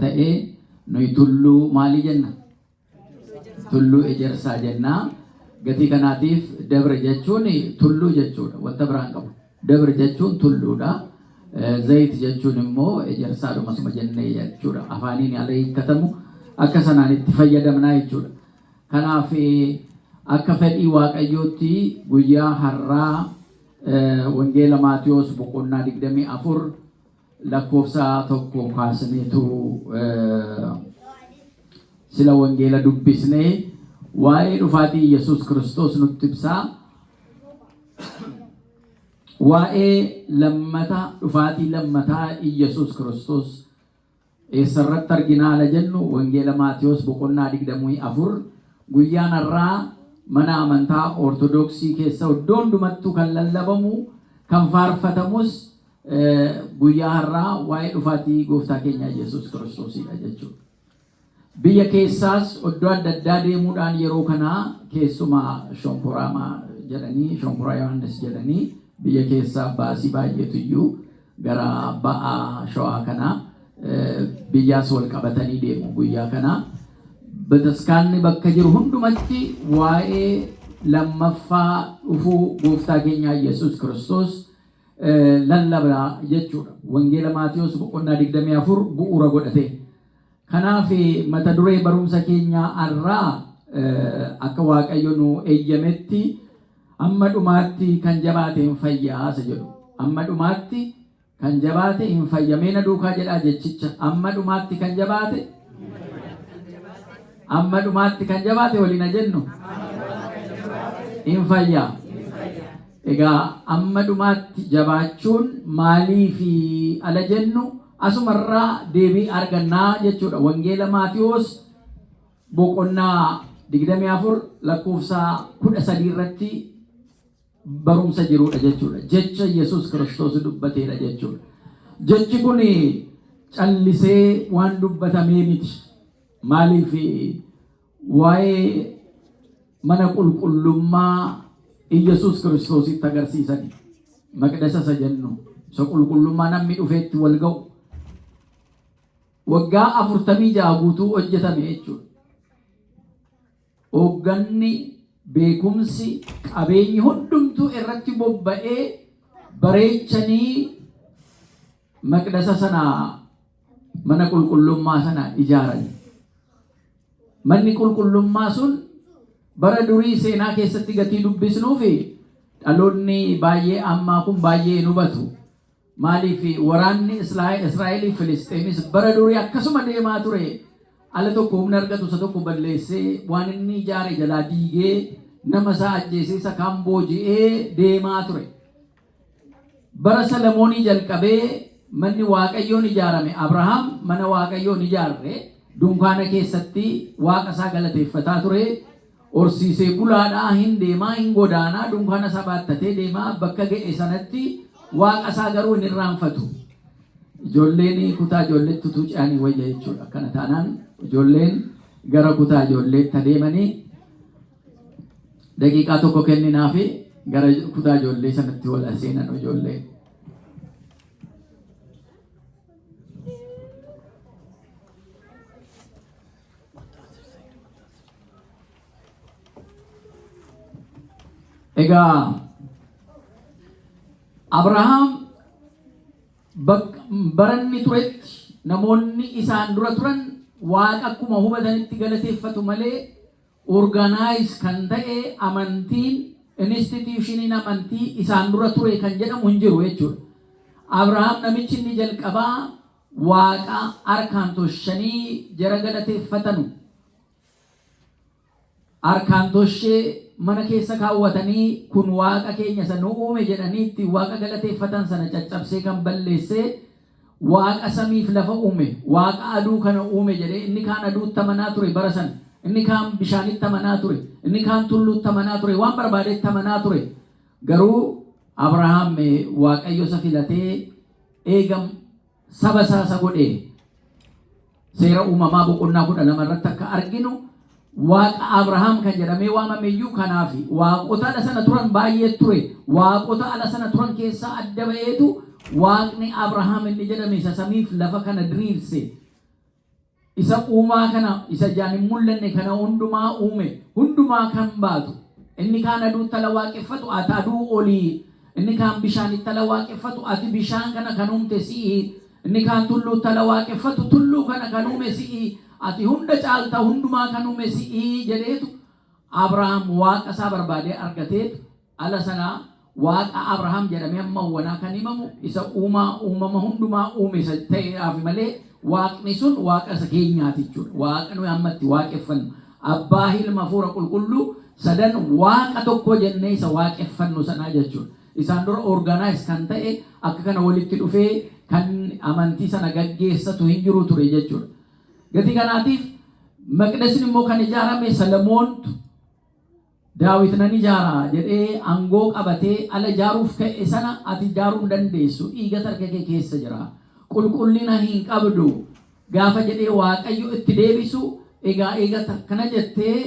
ta'e nuyi tulluu maalii jenna? Tulluu ejersaa jenna. Gatii kanaatiif dabra jechuun tulluu jechuudha. Wanta biraan qabu. Dabra jechuun tulluudha. Zayit jechuun immoo ejersaadhuma suma jennee jechuudha. Afaaniin ala hiikkatamu akka sanaan itti fayyadamnaa jechuudha. Kanaaf akka fedhii Waaqayyootti guyyaa har'aa wangeela Maatiyos boqonnaa 24 lakkoofsa 1 kaasneetu sila wangeela dubbisnee waa'ee dhufaatii Yesuus Kiristoos nutti ibsaa. Waa'ee dhufaatii lammataa Yesuus Kiristoos eessarratti arginaa la jennu wangeela Maatiyos boqonnaa 24 guyyaan har'aa mana amantaa ortodoksii keessa iddoo hundumattuu kan lallabamu kan faarfatamus guyyaa har'aa waa'ee dhufaatii gooftaa keenya Yesuus Kiristoosidha jechuudha. Biyya keessaas iddoo adda addaa deemuudhaan yeroo kanaa keessumaa shomporaa Yohaannis jedhanii biyya keessaa baasii baay'eetu iyyuu gara ba'aa shawaa kanaa biyyaas wal qabatanii deemu guyyaa kanaa. Bataskaanni bakka jiru hundumatti waa'ee lammaffaa dhufuu gooftaa keenya Yesuus Kiristoos lallabaa jechuudha. Wangeela Maatiyos boqonnaa 24 bu'uura godhate. Kanaaf mata duree barumsa keenyaa har'aa akka Waaqayyo nu eeyyametti amma dhumaatti kan jabaate hin fayyaa isa jedhu. Amma dhumaatti kan jabaate hin fayyamee na duukaa jedhaa jechicha. Amma dhumaatti kan jabaate waliin jennu hin fayyaa. Egaa amma dhumaatti jabaachuun maalii fi ala jennu asumarraa deebii argannaa jechuudha. Wangeela Maatiyos boqonnaa 24 lakkoofsa 13 irratti barumsa jirudha jechuudha. Jecha Yesuus Kiristoos dubbateedha jechuudha. Jechi kun callisee waan dubbatamee miti. Maaliif waa'ee mana qulqullummaa Yesuus Kiristoositti agarsiisani. Maqdasa isa jennu isa qulqullummaa namni dhufeetti wal ga'u waggaa 46 guutuu hojjetame jechuudha. Hoogganni beekumsi qabeenyi hundumtuu irratti bobba'ee bareechanii maqdasa sana mana qulqullummaa sana ijaarani. Manni qulqullummaa sun bara durii seenaa keessatti gatii dubbisnuufi dhaloonni baay'ee ammaa kun baay'ee hubatu. Maaliif waraanni Israa'elii Filisxeemis bara durii akkasuma deemaa ture. Ala tokko humna argatu isa tokko balleessee waan inni ijaare jalaa diigee nama isaa ajjeesee isa kaan booji'ee deemaa ture. Bara Salamoonii jalqabee manni Waaqayyoon ijaarame. Abrahaam mana Waaqayyoon ijaarre dunkaana keessatti Waaqa isaa galateeffataa ture. Horsiisee bulaadhaa hin deemaa hin godaanaa dunkaana isaa baattatee deemaa bakka ga'e sanatti Waaqa isaa garuu hin irraanfatu. Ijoolleen kutaa ijoolleetti utuu ce'anii wayya jechuudha. Kana taanaan ijoolleen gara kutaa ijoolleetti adeemanii daqiiqaa tokko kenninaa fi gara kutaa ijoollee sanatti wal seenan ijoollee. Egaa Abrahaam baranni turetti namoonni isaan dura turan Waaqa akkuma hubatanitti galateeffatu malee organize kan ta'e amantiin institutioniin amantii isaan dura ture kan jedhamu hin jiru jechuudha. Abrahaam namichi inni jalqabaa Waaqa harkaan toshanii jara galateeffatanu. Harkaan toshee mana keessa kaawwatanii kun Waaqa keenya isa nu uume jedhanii itti Waaqa galateeffatan sana caccabsee kan balleessee Waaqa samiif lafa uume, Waaqa aduu kana uume jedhee inni kaan aduutti amanaa ture bara sana, inni kaan bishaanitti amanaa ture, inni kaan tulluutti amanaa ture, waan barbaadetti amanaa ture. Garuu Abrahaam Waaqayyo isa filatee eegam saba isaa godhee seera uumamaa boqonnaa 12 irratti akka arginu Waaqa Abrahaam kan jedhamee waamameyyuu kanaafi waaqota ala sana turan baay'ee ture. Waaqota ala sana turan keessaa adda ba'eetu Waaqni Abrahaam inni jedhame isa samiif lafa kana diriirse isa uumaa kana isa jaan hin mul'anne kana hundumaa uume hundumaa kan baatu inni kaan aduu tala waaqeffatu ati aduu olii inni kaan bishaan tala waaqeffatu ati bishaan kana kan uumte si'i inni kaan tulluu tala waaqeffatu tulluu kana kan uume si'i ati hunda caalta hundumaa kan uume si'i jedheetu Abrahaam waaqa isaa barbaadee argateetu ala sanaa waaqa Abrahaam jedhamee amma wanaa kan himamu isa uumama hundumaa uume isa ta'eef malee waaqni sun waaqa isa keenyaati jechuudha. Waaqa nuyi ammatti waaqeffannu abbaa ilma hafuura qulqulluu sadan waaqa tokko jennee isa waaqeffannu sanaa jechuudha. Isaan dura organize kan ta'e akka kana walitti dhufee kan amantii sana gaggeessatu hin jiru ture jechuudha. Gatii kanaatiif maqdasni immoo kan ijaarame Salamoontu Daawit nan ijaara jedhee aangoo qabatee ala ijaaruuf ka'e sana ati ijaaruu hin dandeessu. Dhiiga harka kee keessa jira. Qulqullina hin qabdu gaafa jedhee Waaqayyo itti deebisu egaa kana jettee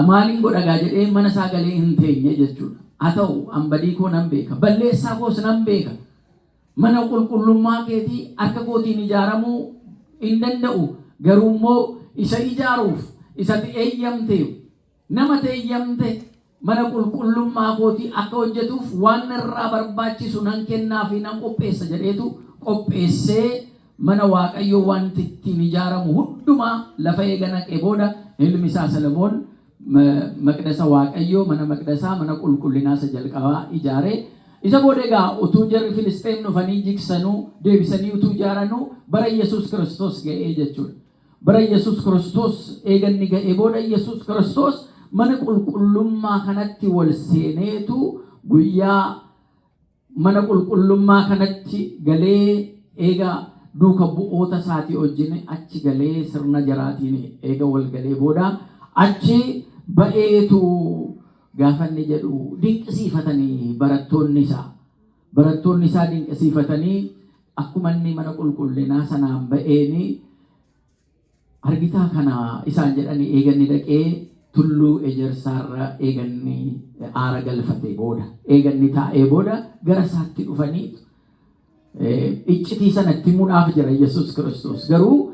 maaliin godhagaa jedhee mana isaa galee hin teenye jechuudha. Haa ta'u badii koo nan beeka balleessaa koos nan beeka mana qulqullummaa keetii harka kootiin ijaaramuu hin danda'u garuu immoo isa ijaaruuf isatti eeyyamteef nama eeyyamte mana qulqullummaa kootii akka hojjetuuf waan irraa barbaachisu nan kennaa fi nan qopheessa jedheetu qopheessee mana Waaqayyoo waan ittiin ijaaramu hundumaa lafa eega naqee booda ilmi isaa Salamoon maqdasa Waaqayyoo mana maqdasaa mana qulqullinaa isa jalqabaa ijaaree isa booda egaa utuu jarri Filisxeem dhufanii jigsanuu deebisanii utuu ijaaranuu bara Yesuus Kiristoos ga'ee jechuudha. Bara Yesuus Kiristoos eeganni ga'ee booda Yesuus Kiristoos mana qulqullummaa kanatti wal seeneetu guyyaa mana qulqullummaa kanatti galee eega duuka bu'oota isaatii wajjin achi galee sirna jaraatiin eega wal galee booda achi ba'eetu gaafanni jedhu dinqisiifatanii barattoonni isaa dinqisiifatanii akkuma inni mana qulqullinaa sanaan ba'eeni argitaa kana isaan jedhanii eeganni dhaqee tulluu ejersaarra eeganni aara galfate booda eeganni taa'ee booda gara isaatti dhufanii iccitii sanatti himuudhaaf jira Yesuus Kiristoos. Garuu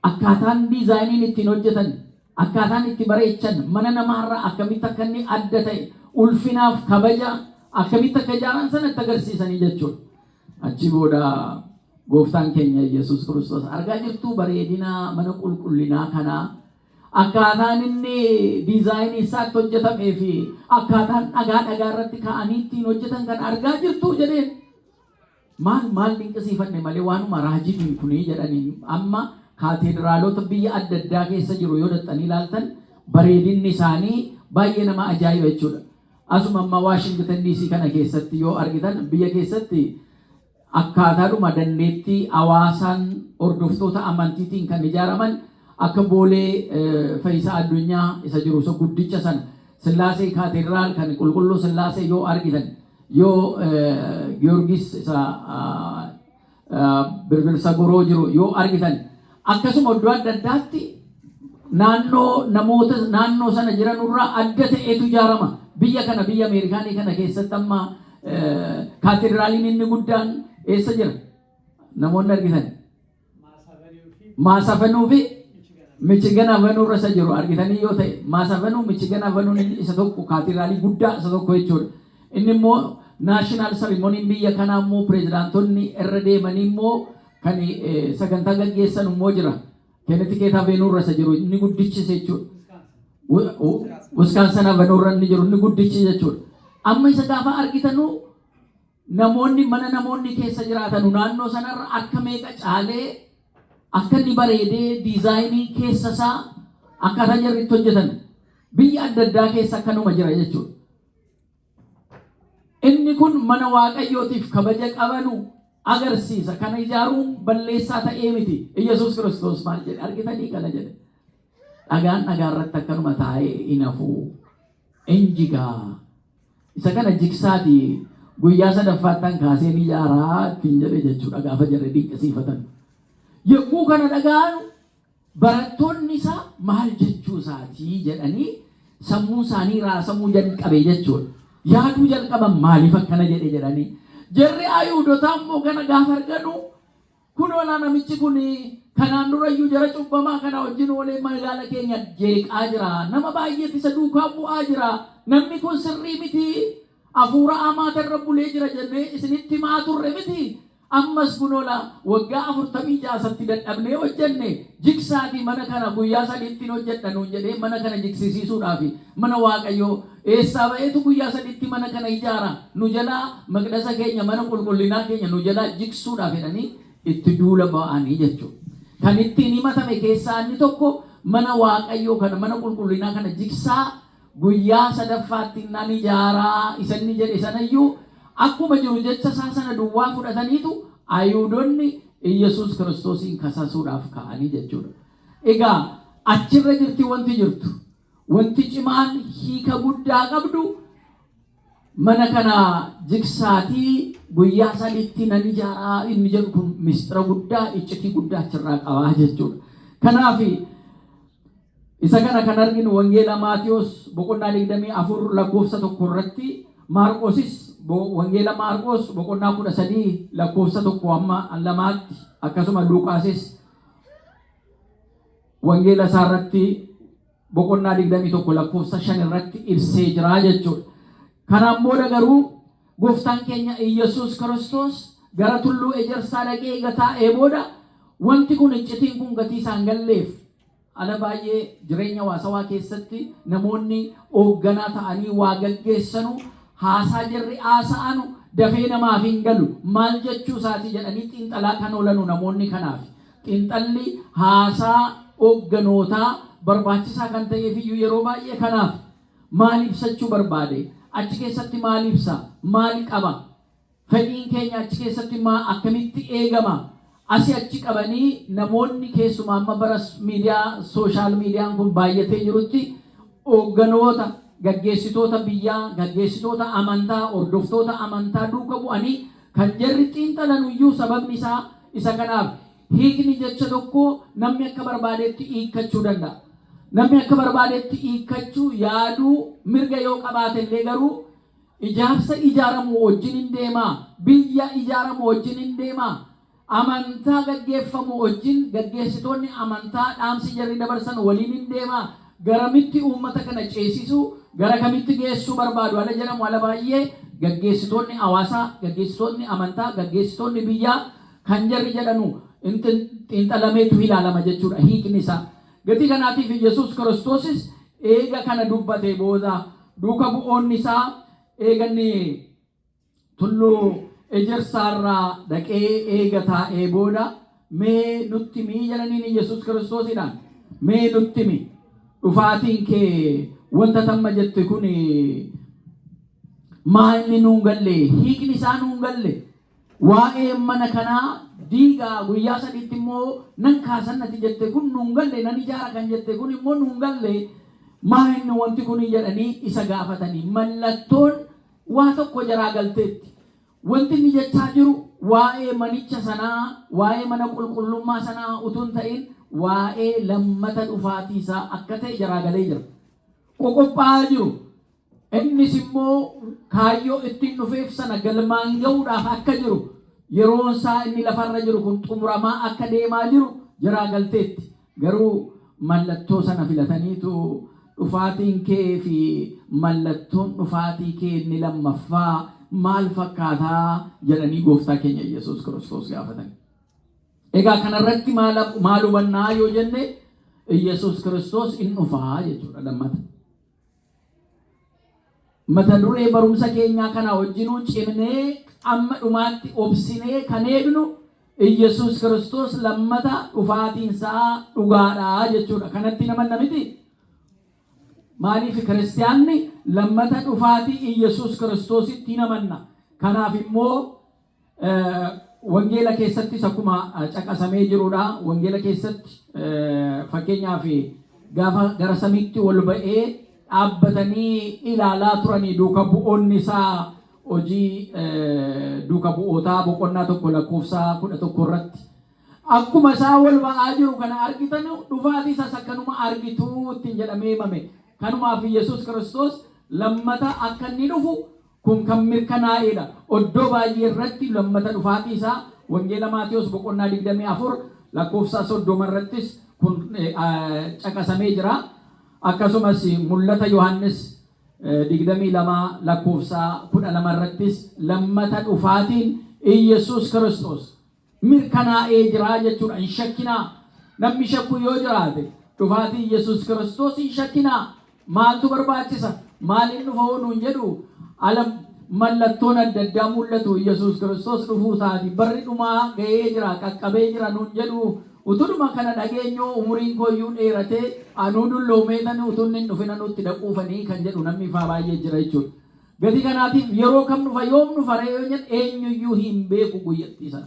akkaataan diizaayiniin ittiin hojjetan akkaataan itti bareechan mana namaarraa akkamitti akka inni adda ta'e ulfinaaf kabaja akkamitti akka ijaaran sanatti agarsiisanii jechuudha. Achi booda gooftaan keenya Yesuus Kiristoos argaa jirtu bareedina mana qulqullinaa kanaa akkaataan inni diizaayinii isaatti hojjetamee fi akkaataan dhagaa irratti kaa'anii ittiin hojjetan kan argaa jirtu jedheen maal dinqisiifanne malee waanuma raajiin kunii jedhanii amma kaatedraalota biyya adda addaa keessa jiru yoo dhattanii ilaaltan bareedinni isaanii baay'ee nama ajaa'iba jechuudha. Asuma amma Waashingtan DC kana keessatti yoo argitan biyya keessatti akkaataadhuma dandeettii hawaasaan hordoftoota amantiitiin kan ijaaraman akka boolee Fayyisaa Addunyaa isa jiru isa guddicha sana Sillaasee kaatedraal kan qulqulluu Sillaasee yoo argitan yoo Giyoorgis isa Birbirsa Goroo jiru yoo argitan akkasuma iddoo adda addaatti naannoo sana jiranurraa adda ta'etu ijaarama. Biyya Ameerikaanii kana keessatti amma kaatedraaliin inni guddaan eessa jira? Namoonni argitan Maasafanuu fi Michigan Avenue irra isa jiru argitanii yoo ta'e Maasafanuu Michigan Avenue isa tokko kaatedraalii guddaa isa tokko jechuudha. Inni immoo naashinaal seremoniin biyya kanaa immoo pireezidaantonni irra deemanii immoo kan sagantaa gaggeessan immoo jira. Connecticut Avenue irra isa jiru inni guddichi jechuudha. Wisconsin Avenue irra inni jiru inni guddichi jechuudha. Amma isa gaafa argitanu namoonni keessa jiraatanu naannoo sanarra akka meeqa caalee akka inni bareedee diizaayinii keessa isaa akkaataa jarri itti hojjetan biyya adda addaa keessa akkanuma jira jechuudha. Inni kun mana Waaqayyootiif kabaja qabanu agarsiisa. Kana ijaaruun balleessaa ta'ee miti. Yesuus Kiristoos maal jedhe argitanii kana jedhe. Dhagaan irratti akkanuma taa'ee hin hafu. Injigaa. Isa kana jigsaati guyyaa sadaffaattan kaasee ni ijaaraa ittiin jedhe jechuudha gaafa jarri dinqisiifatan. Yommuu kana dhagaan barattoonni isaa maal jechuu isaatii jedhanii sammuu isaanii raasamuu jalqabe jechuudha. Yaaduu jalqaban maaliif akkana jedhe jedhanii jarri Ayuudotaa immoo kana gaafa arganu Kunola namichi kuni kanaan durayyuu jara cubbamaa kana wajjin olee magaala keenya jeeqaa jira. Nama baay'eetti isa duukaa bu'aa jira. Namni kun sirrii miti. Hafuura hamaata irra bulee jira jennee isinitti himaa turre miti. Ammas kunola waggaa 46 dadhabnee hojjenne jiksaatii mana kana guyyaa 3 hojjedhanuun jedhee mana kana jiksisiisuudhaaf mana Waaqayyoo eessaa ba'eetu guyyaa 3 mana kana ijaara. Nu jalaa maqdasa keenya mana qulqullinaa keenya nu jalaa jiksuudhaaf jedhanii itti duula ba'anii jechuudha. Kan ittiin himatame keessaa inni tokko mana Waaqayyoo kana mana qulqullinaa kana jiksaa guyyaa 3ffaatti nan ijaaraa isanni jedhe sanayyuu akkuma jiru jecha sana duwwaa fudhataniitu Ayuudonni Yesuus Kiristoosiin kasasuudhaaf ka'anii jechuudha. Egaa achirra jirti wanti jirtu. Wanti cimaan hiika guddaa qabdu mana kana jiksaatii guyyaa 3tti nan ijaaraa inni jedhu kun mistira guddaa iccitii guddaa achirraa qabaa jechuudha. Kanaaf isa kana kan arginu wangeela Maatiyos boqonnaa 24 lakkoofsa 1 irratti Maarqosis wangeela Maarqos boqonnaa 13 lakkoofsa 1 amma 2tti akkasuma Luqaasis wangeela isaa irratti boqonnaa 21 lakkoofsa 5 irratti ibsee jira jechuudha. Kanaan booda garuu gooftaan keenya Yesuus Kiristoos gara tulluu ejersaa dhaqee taa'ee booda wanti kun iccitiin kun gatii isaan galleef ala baay'ee jireenya hawaasawaa keessatti namoonni hoogganaa ta'anii waa gaggeessanu haasaa jirri haasa'anu dafee namaaf hin galu maal jechuu isaati jedhanii xiinxalaa kan oolanu namoonni kanaaf xiinxalli haasaa hoogganootaa barbaachisaa kan ta'eef iyyuu yeroo baay'ee kanaaf maal ibsachuu barbaade achi keessatti maal ibsa maal qaba fedhiin keenya achi keessatti akkamitti eegama asii achi qabanii namoonni keessumaa amma bara miidiyaa sooshaal miidiyaan kun baay'atee jirutti hoogganoota gaggeessitoota biyyaa gaggeessitoota amantaa hordoftoota amantaa duuka bu'anii kan jarri xiinxalan iyyuu sababni isaa isa kanaaf hiikni jecha tokko namni akka barbaadetti hiikkachuu danda'a. Namni akka barbaadetti hiikkachuu yaaduu mirga yoo qabaate illee garuu ijaarsa ijaaramu wajjin hin deemaa biyya ijaaramu wajjin hin deemaa amantaa gaggeeffamu wajjin gaggeessitoonni amantaa dhaamsi jarri dabarsan waliin hin deemaa garamitti uummata kana ceesisuu gara kamitti geessuu barbaadu ala jedhamu ala baay'ee gaggeessitoonni hawaasaa gaggeessitoonni amantaa gaggeessitoonni biyyaa kan jarri jedhanu xiinxalameetu ilaalama jechuudha hiikni isaa. Gatii kanaatiif Yesuus Kiristoosis eega kana dubbate booda duuka bu'oonni isaa eeganni tulluu ejersaarraa dhaqee eega taa'ee booda mee nutti mii jedhaniin Yesuus Kiristoosidhaan mee nutti mi dhufaatiin kee wanta tamma jette kun maalni nuun galle hiikni isaa nuun galle waa'ee mana kanaa diigaa guyyaa 3tti immoo nan kaasannati jette kun nuun galle nan ijaara kan jette kun immoo nuun galle maalni wanti kun jedhanii isa gaafatanii mallattoon waa tokko jaraa galteetti wanti inni jechaa jiru waa'ee manicha sanaa waa'ee mana qulqullummaa sanaa utuu hin ta'in waa'ee lammata dhufaatii isaa akka ta'e jaraa galee jira. Qoqophaa'aa jiru. Innis immoo kaayyoo ittiin dhufeef sana galmaan ga'uudhaaf akka jiru yeroon isaa inni lafarra jiru kun xumuramaa akka deemaa jiru jaraa galteetti. Garuu mallattoo sana filataniitu dhufaatiin kee fi mallattoon dhufaatii kee inni lammaffaa maal fakkaataa jedhanii gooftaa keenya Yesuus Kiristoos gaafatan. Egaa kanarratti maal hubannaa yoo jenne Yesuus Kiristoos in dhufaa jechuudha lammata. Mata duree barumsa keenyaa kana wajjinuu cimnee amma dhumaatti obsinee kan eegnu Yesuus Kiristoos lammata dhufaatiinsaa dhugaadhaa jechuudha. Kanatti namanna miti. Maaliif kiristiyaanni lammata dhufaatii Yesuus Kiristoositti namanna. Kanaaf immoo wangeela keessatti akkuma caqasamee jirudha. Wangeela keessatti fakkeenyaaf gaafa gara samiitti ol ba'ee dhaabbatanii ilaalaa turanii duuka bu'oonni isaa hojii duuka bu'ootaa boqonnaa 1 lakkoofsa 11 irratti akkuma isaa wal ba'aa jiru kana argitan dhufaatii isaas akkanuma argituu ittiin jedhamee himame. Kanumaaf Yesuus Kiristoos lammata akka inni dhufu kun kan mirkanaa'edha. Oddoo baay'ee irratti lammata dhufaatii isaa wangeela Maatiyos boqonnaa 24 lakkoofsa 30 irrattis kun caqasamee jira. Akkasumas mul'ata Yohaannis 22 lakkoofsa 12 irrattis lammata dhufaatiin Iyesuus Kiristoos mirkanaa'ee jira jechuudha. Hin shakkinaa. Namni shakku yoo jiraate dhufaatii Iyesuus Kiristoos hin shakkinaa. Maaltu barbaachisa? Maaliin dhufa nuun jedhu alam mallattoon adda addaa mul'atu. Iyesuus Kiristoos dhufuu taati barri dhumaa ga'ee jira qaqqabee jira nuun jedhu utuma kana dhageenyoo umuriin kooyyuu dheeratee anuu dulloomeetanii utuun hin dhufin nutti dhaquufanii kan jedhu namni faa baay'ee jira jechuudha. Gati kanaatiif yeroo kam dhufa yoom dhufa ree yoo jedhu eenyuyyuu hin beeku guyyattii sana.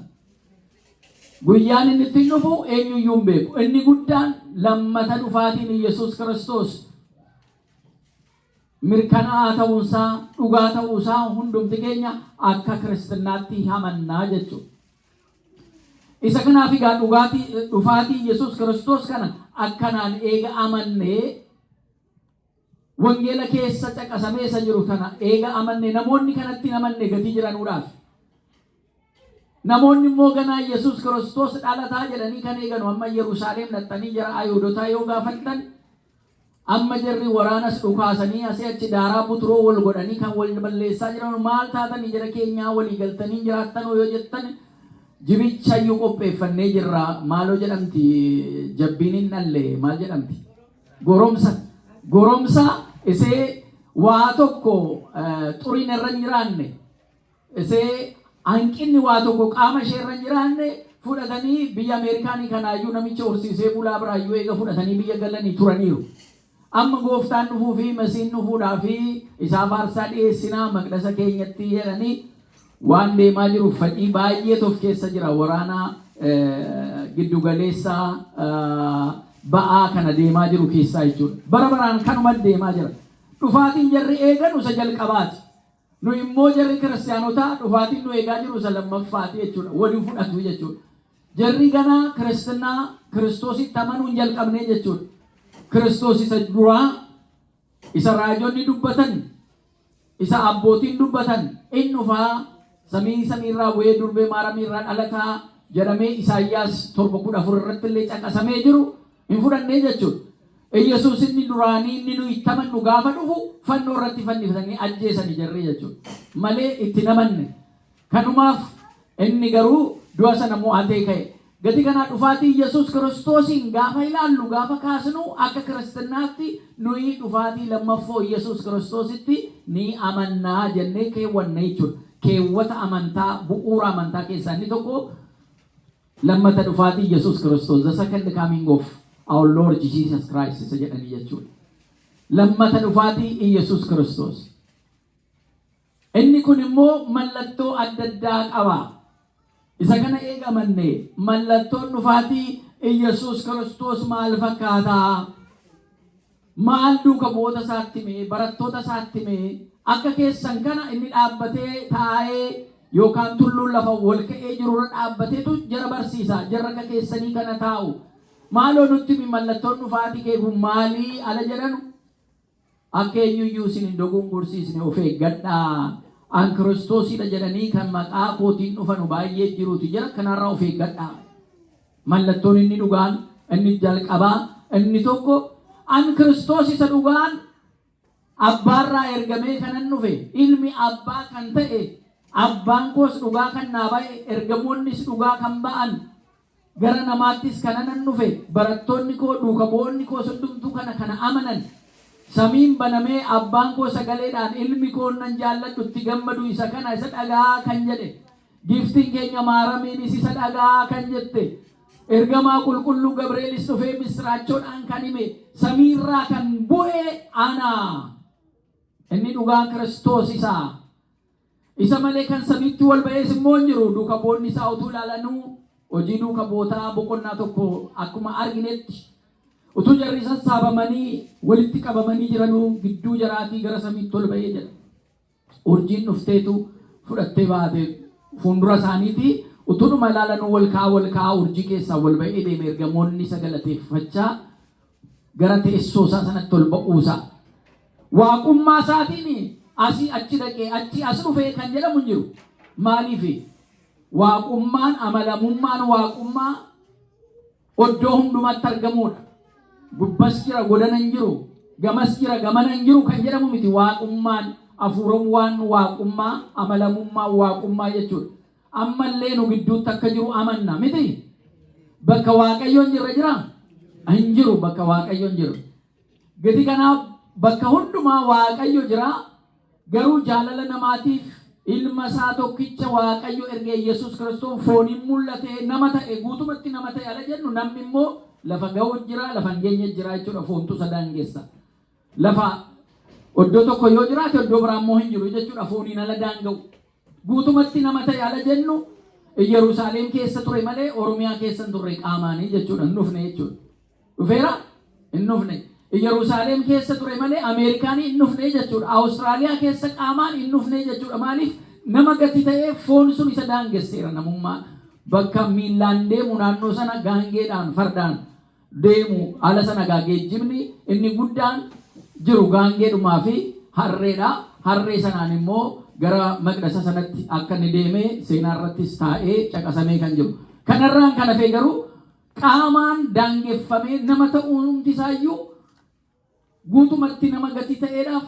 Guyyaan inni ittiin dhufu eenyuyyuu hin beeku. Inni guddaan lammata dhufaatiin Iyesuus Kiristoos mirkanaa'aa ta'uusaa dhugaa ta'uusaa hundumti keenya akka kiristaanaatti amannaa jechuudha. Isa kanaaf egaa dhufaatii Iyesuus Kiristoos kana akkanaan eega amannee wangeela keessa caqasamee isa jiru kana eega amannee namoonni kanatti amanne gatii jiranuudhaaf. Namoonni immoo ganaa Iyesuus Kiristoos dhalataa jedhanii kan eeganu amma Yerusaalem dhattanii jara Ayihudootaa yoo gaafattan amma jarri waraanas dhukaasanii asii achi daaraa buturoo wal godhanii kan wal balleessaa jiran maal taatanii jara keenyaa walii galtanii jiraattan yoo jettan jibicha iyyuu qopheeffannee jirra. Maaloo jedhamti jabbiin hin dhalle maal jedhamti? Goromsa isee waa tokko xuriin irra hin jiraanne isee hanqinni waa tokko qaama ishee irra hin jiraanne fudhatanii biyya Ameerikaanii kanaayyuu namicha horsiisee bulaa biraayyuu eega fudhatanii biyya galanii turaniiru. Amma gooftaan dhufuu fi masiin dhufuudhaa fi isaa faarsaa dhiyeessinaa maqdasa keenyatti jedhanii waan deemaa jiru fedhii baay'ee of keessa jira. Waraana giddugaleessaa ba'aa kana deemaa jiru keessaa jechuudha. Bara baraan kanuma deemaa jira. Dhufaatiin jarri eeganu isa jalqabaati. Nu immoo jarri kiristaanotaa dhufaatiin nu eegaa jiru isa lammaffaati jechuudha. Waliin fudhatu jechuudha. Jarri ganaa kiristaanaa Kiristoositti amanuu hin jalqabnee jechuudha. Kiristoos isa duraa isa raajonni dubbatan isa abbootiin dubbatan inni dhufaa samiirraa bu'ee durbee maaramiirraa dhalataa jedhamee Isaayyaas 7:14 irratti illee caqasamee jiru hin fudhannee jechuudha. Iyesuus inni duraanii inni nu itti amannu gaafa dhufu fannoo irratti fannifatanii ajjeesanii jarri jechuudha. Malee itti namanne. Kanumaaf inni garuu du'a sana mo'atee ka'e. Gati kanaa dhufaatii Iyesuus Kiristoosiin gaafa ilaallu gaafa kaasnu akka kiristaanaatti nuyi dhufaatii lammaffoo Iyesuus Kiristoositti ni amannaa jennee keewwanna jechuudha. Keewwata amantaa bu'uura amantaa keessaa inni tokko lammata dhufaatii Iyesuus Kiristoos, the second coming of our Lord Jesus Christ isa jedhanii jechuudha. Lammata dhufaatii Iyesuus Kiristoos. Inni kun immoo mallattoo adda addaa qaba. Isa kana eegamanne mallattoon dhufaatii Iyesuus Kiristoos maal fakkaataa? Maal duuka boota isaatti mee barattoota isaatti mee akka keessan kana inni dhaabbatee taa'ee yookaan tulluun lafa wal ka'ee jirurra dhaabbateetu jara barsiisa. Jarra akka keessanii kana taa'u. Maaloo nutti mallattoon dhufaatii kee kun maalii ala jedhanu? Akka eenyuyyuu isin hin dogongorsiisne of eeggadhaa. An Kiristoosidha jedhanii kan maqaa kootiin dhufanu baay'ee jiruuti jira kanarraa of eeggadhaa. Mallattoon inni dhugaan inni jalqabaa inni tokko an Kiristoos isa dhugaan abbaarraa ergamee kanan dhufe ilmi abbaa kan ta'e abbaan koos dhugaa kan naa ba'e ergamoonnis dhugaa kan ba'an gara namaattis kanan dhufe barattoonni koo duuka bu'oonni koo hundumtuu kana amanan. Samiin banamee abbaan koo sagaleedhaan ilmi koo nan jaalladhu itti gammadu isa kana isa dhagaa kan jedhe giftiin keenya maaramiinis isa dhagaa kan jette ergamaa qulqulluu Gabri'eelis dhufee misraachoodhaan kan hime samiirraa kan bu'e ana inni dhugaan Kiristoos isa malee kan samiitti wal ba'ees immoo hin jiru. Duuka boonni isaa utuu ilaalanuu hojii duuka bootaa boqonnaa tokko akkuma arginetti utuu jarri sassaabamanii walitti qabamanii jiranuu gidduu jaraatii gara samiitti ol ba'ee jedha. Urjiin dhufteetu fudhattee baate fuuldura isaaniitii utuunuma ilaalanuu wal kaa urjii keessaa wal ba'ee deeme ergamoonni sagalateeffachaa gara teessoo isaa sanatti ol ba'uusaa. Waaqummaa isaatiin asii achi dhaqee achi as dhufee kan jedhamu hin jiru. Maaliif? waaqummaan amalamummaan waaqummaa oddoo hundumatti argamuudha. Gubbas jira godana hin jiru, gamas jira gamana hin jiru kan jedhamu miti. Waaqummaan hafuurummaan waaqummaa amalamummaa waaqummaa jechuudha. Ammallee nu gidduutti akka jiru amanna miti. Bakka waaqayyoon jirra jira hin jiru, bakka waaqayyoon jiru. Gati kanaaf bakka hundumaa waaqayyo jira. Garuu jaalala namaatiif ilma isaa tokkicha waaqayyo ergee Yesuus Kiristoos fooniin mul'ate nama ta'e, guutumatti nama ta'e ala jennu, namni immoo lafa ga'u jira, lafa hin geenye jira jechuudha. Foontu daangeessa. Lafa iddoo tokko yoo jiraate iddoo biraa immoo hin jiru jechuudha. Fooniin ala daanga'u. Guutumatti nama ta'e ala jennu Yerusaalem keessa ture malee Oromiyaa keessa hin turre qaamaanii jechuudha. Hin dhufne jechuudha. Dhufeera? Hin dhufne. Yerusaalem keessa ture malee Ameerikaan hin dhufne jechuudha. Awustiraaliyaa keessa qaamaan hin dhufne jechuudha. Maaliif? Nama gati ta'ee foon sun isa daangesseera namummaa. Bakka miillaan deemu naannoo sana gaangeedhaan fardaan deemu ala sana geejjibni inni guddaan jiru gaangeedhumaa fi harreedha. Harree sanaan immoo gara maqdasa sanatti akka inni deemee seenaa irrattis taa'ee caqasamee kan jiru. Kanarraan kan hafe garuu qaamaan daangeffamee nama ta'uun isaayyuu guutumatti nama gati ta'eedhaaf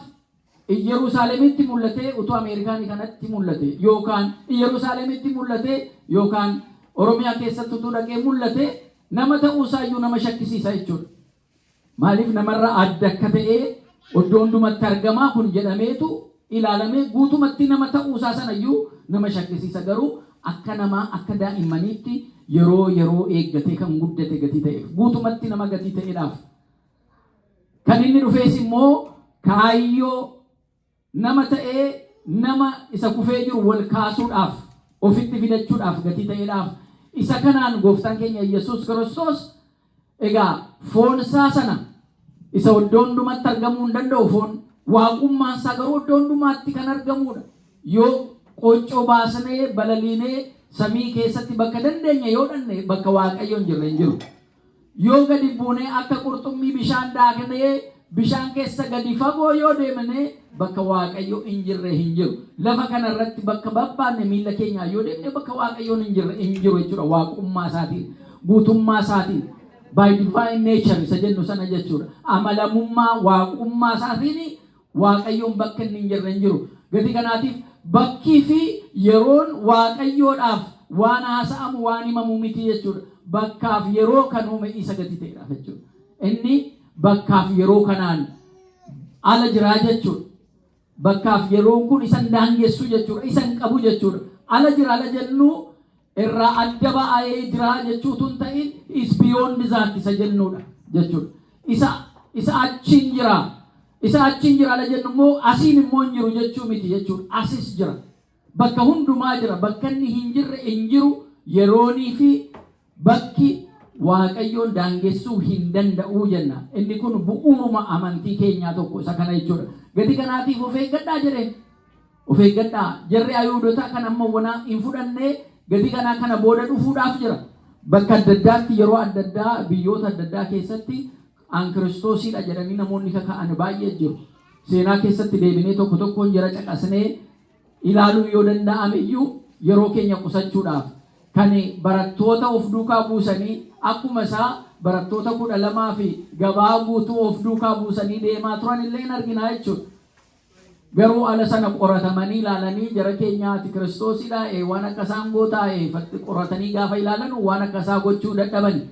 Yerusaalemitti mul'ate utuu Ameerikaan kanatti mul'ate yookaan Yerusaalemitti mul'ate yookaan Oromiyaa keessatti utuu dhaqee mul'ate nama ta'uu isaayyuu nama shakkisiisa jechuudha. Maaliif namarra adda akka ta'ee iddoo hundumatti argamaa kun jedhameetu ilaalamee guutumatti nama ta'uu isaa sanayyuu nama shakkisiisa. Garuu akka namaa akka daa'immaniitti yeroo eeggatee kan guddate gati ta'eef guutumatti nama gati ta'eedhaaf kan inni dhufees immoo kaayyoo nama ta'ee nama isa kufee jiru wal kaasuudhaaf ofitti fidachuudhaaf gati ta'eedhaaf isa kanaan gooftaan keenya Yesuus Kiristoos egaa foon isaa sana isa iddoo hundumatti argamuu hin danda'u. Foon waaqummaan isaa garuu iddoo hundumaatti kan argamudha. Yoo qoccoo baasnee balaliinee samii keessatti bakka dandeenya yoo dhanne bakka waaqayyoon jirre hin jiru. Yoo gadi buunee akka qurxummii bishaan daaknee bishaan keessa gadi fagoo yoo deemnee bakka waaqayyo hin jirre hin jiru. Lafa kana irratti bakka babbaanne miila keenya yoo deemne bakka waaqayyoon hin jiru jechuudha. Waaqummaa isaatiin, guutummaa isaatiin, by divine nature isa jennu sana jechuudha. Amalamummaa waaqummaa isaatiin waaqayyoon bakka hin jirre hin jiru. Gati kanaatiif bakkii fi yeroon waaqayyoodhaaf waan haasa'amu waan himamu miti jechuudha. Bakkaaf yeroo kan uume isa gati ta'eedhaaf jechuudha. Inni bakkaaf yeroo kanaan ala jiraa jechuudha. Bakkaaf yeroon kun isan daangessu jechuudha. Isan qabu jechuudha. Ala jira ala jennu irraa adda ba'ee jiraa jechuutu hin ta'in is beyond that isa jennuudha jechuudha. Isa achiin jira. Isa achiin jira ala jennu immoo asiin immoo hin jiru jechuu miti jechuudha. Asis jira. Bakka hundumaa jira. Bakka inni hin jirre hin jiru. Yeroonii fi bakki waaqayyoon daangessuu hin danda'uu jenna. Inni kun bu'uuruma amantii keenyaa tokko isa kana jechuudha. Gati kanaatiif of eeggadhaa jedheen. Of eeggadhaa. Jarri Ayuudota kan amma wanaa hin fudhannee gati kanaa kana booda dhufuudhaaf jira. Bakka adda addaatti yeroo adda addaa biyyoota adda addaa keessatti an Kiristoosidha jedhanii namoonni kaka'an baay'ee jiru. Seenaa keessatti deebinee tokko tokkoon jara caqasnee ilaaluu yoo danda'ame iyyuu yeroo keenya qusachuudhaaf kan barattoota of duukaa buusanii akkuma isaa barattoota 12 fi gabaa guutuu of duukaa buusanii deemaa turan illee hin arginaa jechuudha. Garuu ala sana qoratamanii ilaalanii jara keenyaati Kiristoosidha waan akka isaan gootaa'e qoratanii gaafa ilaalan waan akka isaa gochuu dadhabani.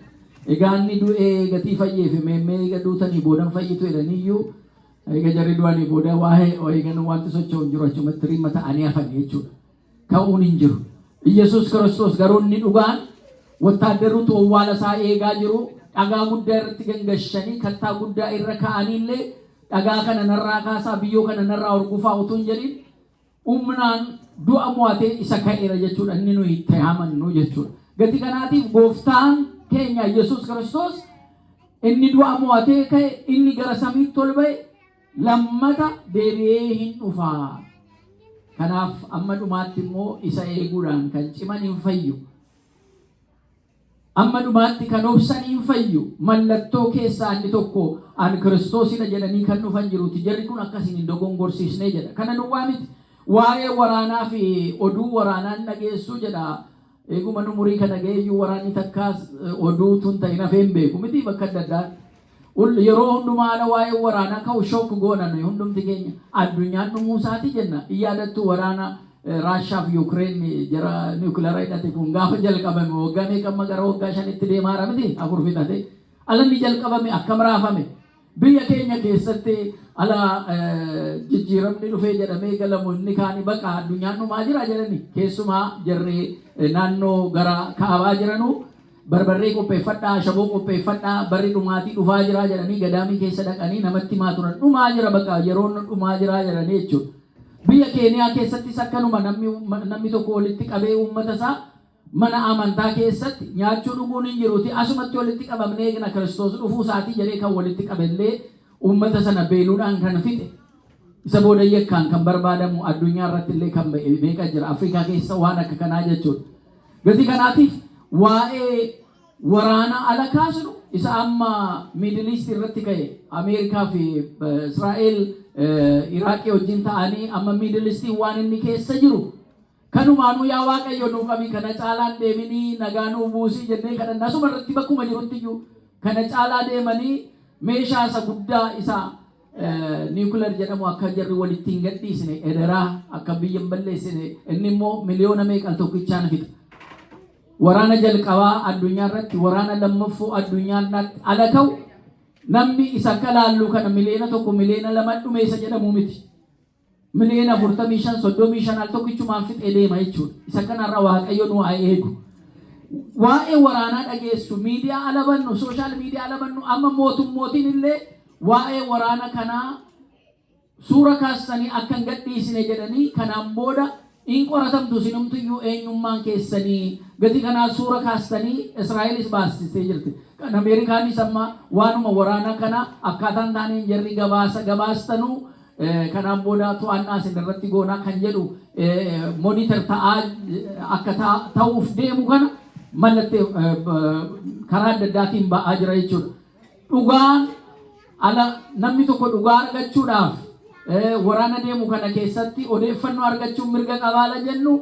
Egaa inni du'ee gatii fayyeef meemmee eega duutanii boodan fayyitu jedhaniiyyuu eega jarri du'anii booda eegan wanti socho'u hin jiru achumatti rimma ta'anii hafan jechuudha. Ka'uun hin jiru. Yesuus Kiristoos garuu inni dhugaan wattaaddarruutu awwaala isaa eegaa jiru. Dhagaa guddaa irratti gangashanii kattaa guddaa irra kaa'aniillee dhagaa kana narraa kaasaa biyyoo kana narraa horgufaa utuu hin jedhin humnaan du'a mo'atee isa ka'eera jechuudha. Inni nuyi itti amannu jechuudha. Gati kanaatiif gooftaan keenya Yesuus Kiristoos inni du'a mo'atee ka'e inni gara samiitti ol ba'e lammata deebi'ee hin dhufaa. Kanaaf amma dhumaatti immoo isa eeguudhaan kan ciman hin fayyu. Amma dhumaatti kan obsan hin fayyu. Mallattoo keessaa inni tokko an Kiristoosidha jedhanii kan dhufan jiruuti. Jarri kun akkasiin hin dogongorsiisnee jedha. Kana duwwaa miti. Waa'ee waraanaa fi oduu waraanaan dhageessuu jedha. eeguma nu murii kana geeyyuu waraanni takkaas oduu tun ta'in hafeen beeku miti bakka adda addaa yeroo hundumaa waa'ee waraanaa ka'u shook goona nuyi hundumti keenya addunyaan dhumuusaati jenna iyyadattu waraana Raashiyaa fi Yuukireen jara niwukileera hidhate kun gaafa jalqabame waggaa meeqamma gara waggaa 5tti deemaara miti afur fixate alanni jalqabame akkam raafame biyya keenya keessatti ala jijjiiramni dhufee jedhamee galamu inni kaani baqa addunyaan dhumaa jira jedhani keessumaa jarri naannoo gara kaabaa jiranu barbarree qopheeffadhaa shaboo qopheeffadhaa barri dhumaatii dhufaa jira jedhanii gadaamii keessa dhaqanii namatti maa turan dhumaa jira baqa yeroon dhumaa jira jedhanii jechuudha. Biyya Keeniyaa keessattis akkanuma namni tokko walitti qabee uummata isaa mana amantaa keessatti nyaachuu dhuguun hin jiruuti asumatti walitti qabamnee eegna Kiristoos dhufuu isaatii jedhee kan walitti qabellee uummata sana beeluudhaan kan fixe isa booda yakkaan kan barbaadamu addunyaa irratti illee kan ba'e meeqa jira Afrikaa keessa waan akka kanaa jechuudha. Gati kanaatiif waa'ee waraana ala kaasnu isa amma Middle East irratti ka'e Ameerikaa fi Israa'el Iraaqii wajjin ta'anii amma Middle East waan inni keessa jiru kanumaanuu yaa Waaqayyo nuu qabi kana caalaan deeminii nagaa nuu buusii jennee kadhanna asuma irratti bakkuma jirutti iyyuu kana caalaa deemanii meeshaa isa guddaa isa niwukileer jedhamu akka jarri walitti hin gadhiisne ederaa akka biyya hin balleessine inni immoo miliyoona meeqal tokkichaan fixa. Waraana jalqabaa addunyaa irratti waraana lammaffoo addunyaa irratti ala ka'u namni isa akka laallu kana miliyoona tokko miliyoona lama dhumeessa jedhamu miti. Miliyoona 45 35 al tokkichumaan fixee deema jechuudha. Isa kanarra Waaqayyo nu haa eegu. Waa'ee waraanaa dhageessu miidiyaa alabannu sooshaal miidiyaa alabannu amma mootummootiin illee waa'ee waraana kanaa suura kaasanii akka hin gadhiisine jedhanii kanaan booda in qoratamtu sinumtuyyuu eenyummaan keessanii gati kanaa suura kaastanii Israa'elis baasistee jirti. Kan Ameerikaanis amma waanuma waraana kana akkaataan taaneen jarri gabaastanuu kanaan booda to'annaa isin irratti goonaa kan jedhu monitor ta'aa akka ta'uuf deemu kana mallattee karaa adda addaatiin ba'aa jira jechuudha. Dhugaan ala namni tokko dhugaa argachuudhaaf waraana deemu kana keessatti odeeffannoo argachuun mirga qabaala jennu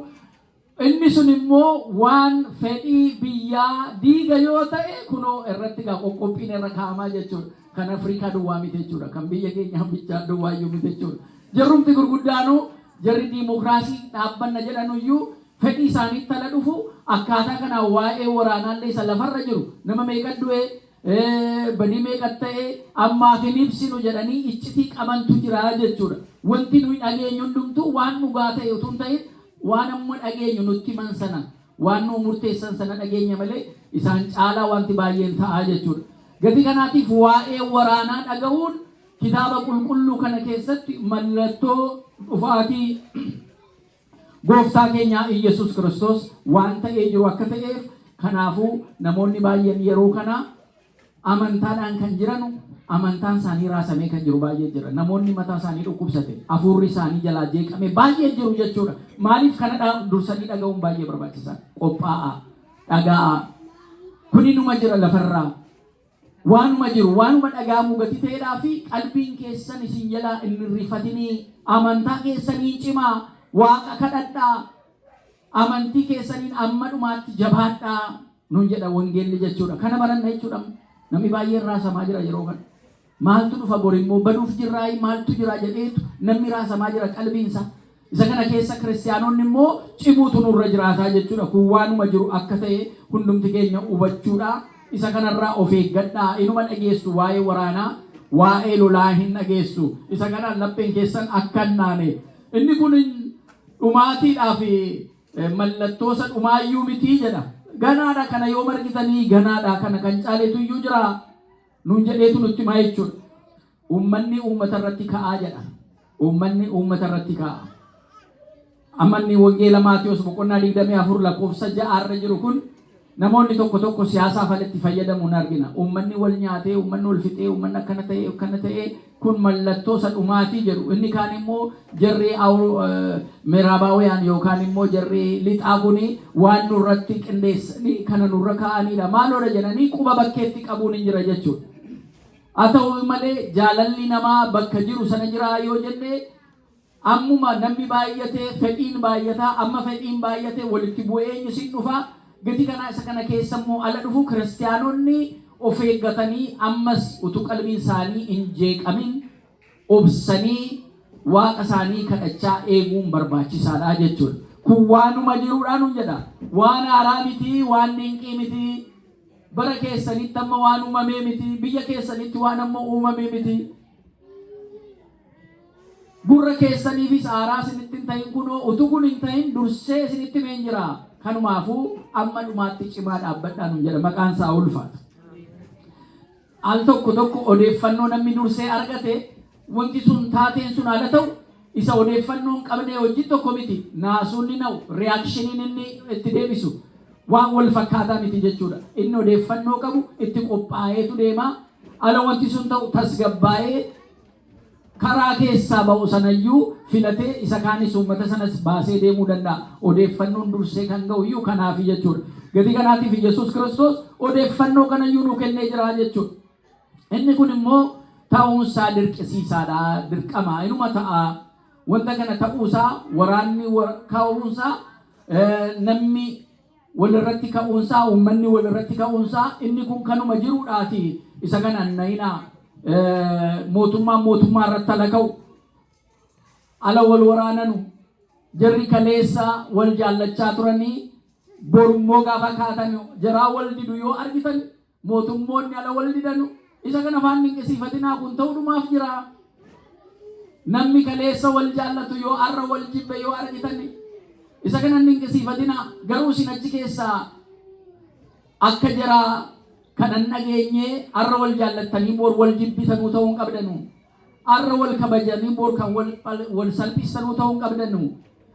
inni sun immoo waan fedhii biyyaa diiga yoo ta'e kunoo irratti qoqqobbiin irra kaa'amaa jechuudha. Kan Afrikaa duwwaa miti jechuudha. Kan biyya keenya bichaa duwwaayyuu miti jechuudha. Jarrumti gurguddaanuu jarri diimokiraasii dhaabbanna jedhanuyyuu fedhii isaaniitti ala dhufu akkaataa kanaan waa'ee waraanaallee isa lafarra jiru nama meeqa du'ee bani meeqa ta'ee ammaaf hin ibsinu jedhanii iccitii qabantu jira jechuudha. Wanti nuyi dhageenyu hundumtuu waan dhugaa ta'e utuu hin ta'in waan amma dhageenyu nutti himan sana waan nu murteessan sana dhageenya malee isaan caalaa wanti baay'een ta'aa jechuudha. Gati kanaatiif waa'ee waraanaa dhaga'uun kitaaba qulqulluu kana keessatti mallattoo dhufaatii gooftaa keenya Iyesuus Kiristoos waan ta'ee jiru akka ta'eef kanaafuu namoonni baay'een yeroo kana amantaadhaan kan jiranu amantaan isaanii raasamee kan jiru baay'ee jira. Namoonni mataa isaanii dhukkubsate hafuurri isaanii jalaa jeeqame baay'ee jiru jechuudha. Maaliif kana dursanii dhaga'uun baay'ee barbaachisaa? Qophaa'aa, dhaga'aa. Kuni numa jira lafarraa. Waanuma jiru waanuma dhaga'amu gati ta'eedhaa fi qalbiin keessan isin jalaa hin rifatinii amantaa keessanii cimaa waaqa kadhadhaa amantii keessaniin amma dhumaatti jabaadhaa nuun jedha wangeelli jechuudha. Kana baranna jechuudha. Namni baay'een raasamaa jira yeroo kana. Maaltu dhufa bor immoo baduuf jirraa maaltu jira jedheetu namni raasamaa jira qalbiinsa. Isa kana keessa kiristaanonni immoo cimuutu nurra jiraataa jechuudha. Kun waanuma jiru akka ta'e hundumti keenya hubachuudha. Isa kanarraa of eeggadhaa inuma dhageessu waa'ee waraanaa waa'ee lolaa hin dhageessu. Isa kanaan lapheen keessan akka hin naane. Inni kun dhumaatiidhaaf mallattoo isa dhumaayyuu mitii jedha. Ganaadha kana yoo margitanii ganaadha kana kan caaleetu iyyuu jira nuun jedheetu nutti himaa jechuudha. Uummanni uummata irratti ka'aa jedha. Uummanni uummata irratti ka'a. Amanni wangeela Maatiyos boqonnaa 24 lakkoofsa 6 irra jiru kun namoonni tokko siyaasaaf alatti fayyadamuun argina. Uummanni wal nyaatee, uummanni wal fixee, uummanni akkana ta'ee kun mallattoo isa dhumaatii jedhu. Inni kaan immoo jarri Meerabaawiyaan yookaan immoo jarri lixaa kuni waan nurratti qindeessanii kana nurra kaa'anidha. Maaloodha jedhanii quba bakkeetti qabuun hin jira jechuudha. Haa ta'u malee jaalalli namaa bakka jiru sana jira yoo jenne ammuma namni baay'atee fedhiin baay'ataa amma fedhiin baay'atee walitti bu'ee eenyu sin dhufa gati kana isa kana keessa immoo ala dhufu kiristaanonni of eeggatanii ammas utuu qalbiin isaanii hin jeeqamin obsanii waaqa isaanii kadhachaa eeguun barbaachisaadha jechuudha. Kun waanuma jiruudhaan jedha waan haaraa miti waan dinqii miti bara keessanitti amma waan uumamee miti biyya keessanitti waan amma uumamee miti. Gurra keessaniifis aaraa isinitti hin ta'in kunoo utuu kun hin ta'in dursee isinitti meen jira. Kanumaafuu amma dhumaatti cimaa dhaabbadhaan jedha maqaan isaa ulfaatu. Al tokko odeeffannoo namni dursee argate wanti sun taateen sun haala ta'u isa odeeffannoo hin qabne hojii tokko miti. Naasuun ni na'u reaakshiniin inni itti deebisu waan wal fakkaataa miti jechuudha. Inni odeeffannoo qabu itti qophaa'eetu deema. Ala wanti sun ta'u tasgabbaa'ee karaa keessaa ba'u sanayyuu filatee isa kaanis uummata sanas baasee deemuu danda'a. Odeeffannoon dursee kan ga'u iyyuu kanaaf jechuudha. Gati kanaatiif Yesuus Kiristoos odeeffannoo kanayyuu nu kennee jira jechuudha. Inni kun immoo ta'uunsaa dirqisiisaadha, dirqama inuma ta'a. Wanta kana ta'uusaa waraanni ka'uunsaa namni walirratti ka'uunsaa uummanni walirratti ka'uunsaa inni kun kanuma jiruudhaati. Isa kana annayinaa mootummaa irratti ala ka'u ala wal waraananu jarri kaleessa wal jaallachaa turanii borummoo gaafa kaatan jaraa wal didu yoo argitan mootummoonni ala wal didanu isa kana afaan dinqisiifatinaa kun ta'uudhumaaf jira. Namni kaleessa wal jaallatu yoo arra wal jibbe yoo argitan isa kana dinqisiifatinaa garuu isin achi keessaa akka jaraa kanan dhageenye arra wal jaallattanii bor wal jibbisanuu ta'uu hin qabdanu. Arra wal kabajanii bor kan wal salphisanuu ta'uu hin qabdanu.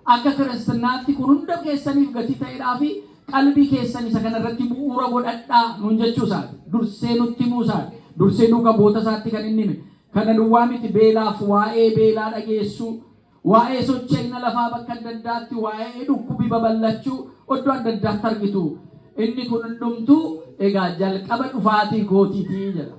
Akka kiristaanaatti kun hunda keessaniif gatii ta'eedhaa fi qalbii keessan isa kanarratti bu'uura godhadhaa nuun jechuusaati. Dursee nutti himuusaati. Dursee nu qaboota isaatti kan inni hime. Kana duwwaa miti beelaaf waa'ee beelaa dhageessu, waa'ee socho'ina lafaa bakka adda addaatti, waa'ee dhukkubi babal'achuu iddoo adda addaatti argitu. Inni kun hundumtuu egaa jalqaba dhufaatii kootiitii jedha.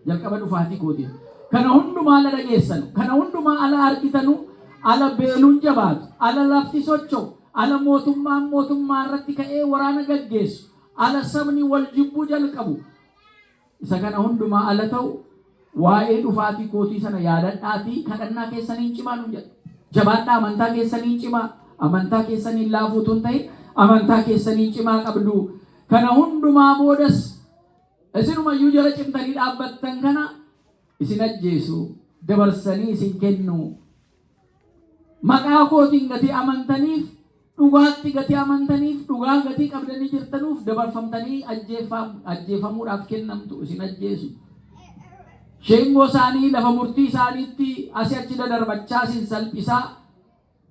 Jalqaba dhufaatii kootii. Kana hundumaa ala dhageessanu, kana hundumaa ala argitanu, ala beeluun jabaatu, ala lafti socho'u, ala mootummaa irratti ka'ee waraana gaggeessu, ala sabni wal jibbuu jalqabu. Isa kana hundumaa ala ta'u waa'ee dhufaatii kootii sana yaadadhaatii kadhannaa keessaniin cimaa nu jedha. Jabaadhaa amantaa keessaniin cimaa, amantaa keessaniin laafuutu hin ta'in amantaa keessaniin cimaa qabdu. Kana hundumaa boodas isinumayyuu jala cimtanii dhaabbattan kana isin ajjeesu, dabarsanii isin kennu. Maqaa kootiin gatii amantaniif, dhugaatti gatii amantaniif, dhugaa gatii qabdanii jirtanuuf dabarfamtanii ajjeefamuudhaaf kennamtu isin ajjeesu. Sheengoo isaanii lafa murtii isaaniitti asii achi dadarbachaa isin salphisaa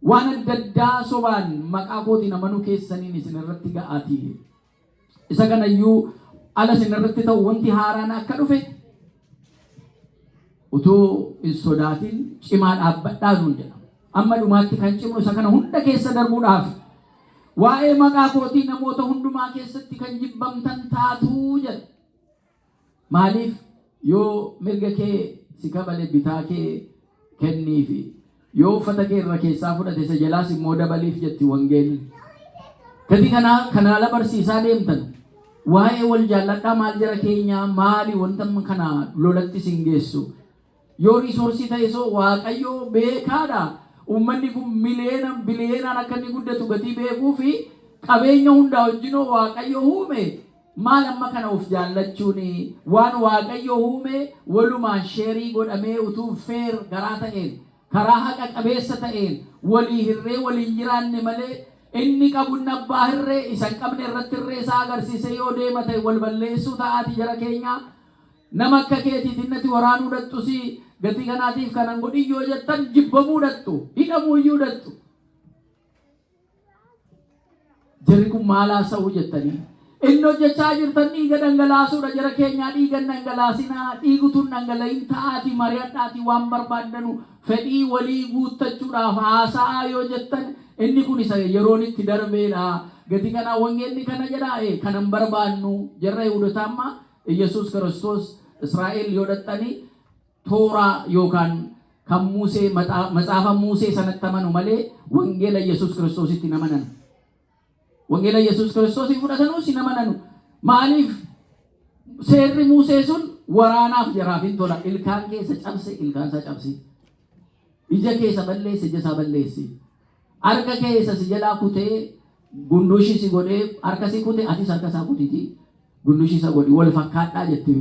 waan adda addaa sobaan maqaa kootiin amanuu keessaniin isin irratti ga'aatii. Isa kanayyuu ala isin irratti ta'u wanti haaraan akka dhufe utuu hin sodaatin cimaa dhaabbadhaa nuun jedha. Amma dhumaatti kan cimnu isa kana hunda keessa darbuudhaaf waa'ee maqaa kootii namoota hundumaa keessatti kan jibbamtan taatuu jedha. Maaliif yoo mirga kee si kabale bitaa kee kenniifi yoo uffata kee irra keessaa fudhate isa jalaas immoo dabaliif jetti wangeelli. Gati kana ala barsiisaa deemtan waa'ee wal jaalladhaa maal jara keenyaa maali wanta kana lolatti sin geessu. Yoo riisoorsii ta'e soo waaqayyoo beekaadha. Uummanni kun biliyeenaan akka inni guddatu gatii beekuu fi qabeenya hundaa wajjinoo waaqayyo uume. Maal amma kana of jaallachuun waan waaqayyo uume walumaan sheerii godhamee utuu feer garaa ta'een karaa haqa qabeessa ta'een walii hirree waliin jiraanne malee inni qabu nabbaa hirree isa hin qabne irratti hirree isaa agarsiise yoo deema ta'e wal balleessuu ta'aati jara keenya. Nama akka keetiitiin natti waraanuu dhattusi gatii kanaatiif kanan godhi yoo jettan jibbamuu dhattu hidhamuu iyyuu dhattu. Jarri kun maal haasa'uu jettanii? Inni hojjechaa jirtan dhiiga dhangalaasuudha jara keenyaa dhiigan dhangalaasinaa dhiigutuun dhangala'in ta'aati mari'adhaati waan barbaaddanu fedhii walii guuttachuudhaaf haasa'aa yoo jettan inni kun isa yeroon itti darbeedha. Gati kanaa wangeelli kana jedhaa kanan barbaannu jarra Yihuudotaa amma Yesuus Kiristoos Israa'el yoo dhattanii tooraa yookaan kan Musee matsaafa Musee sanatti amanu malee wangeela Yesuus Kiristoositti hin amanan. Wangeela Yesuus Kiristoosiin fudhatanuus hin amanan. Maaliif seerri Musee sun waraanaaf jaraaf hin tola. Ilkaan keessa cabse ilkaan isaa cabsi. Ija keessa balleesse ija isaa balleessi. Harka keessa si jalaa kutee gundushii si godhee harka si kutee atis harka isaa kutiti. Gundushii isa godhi wal fakkaadhaa jetti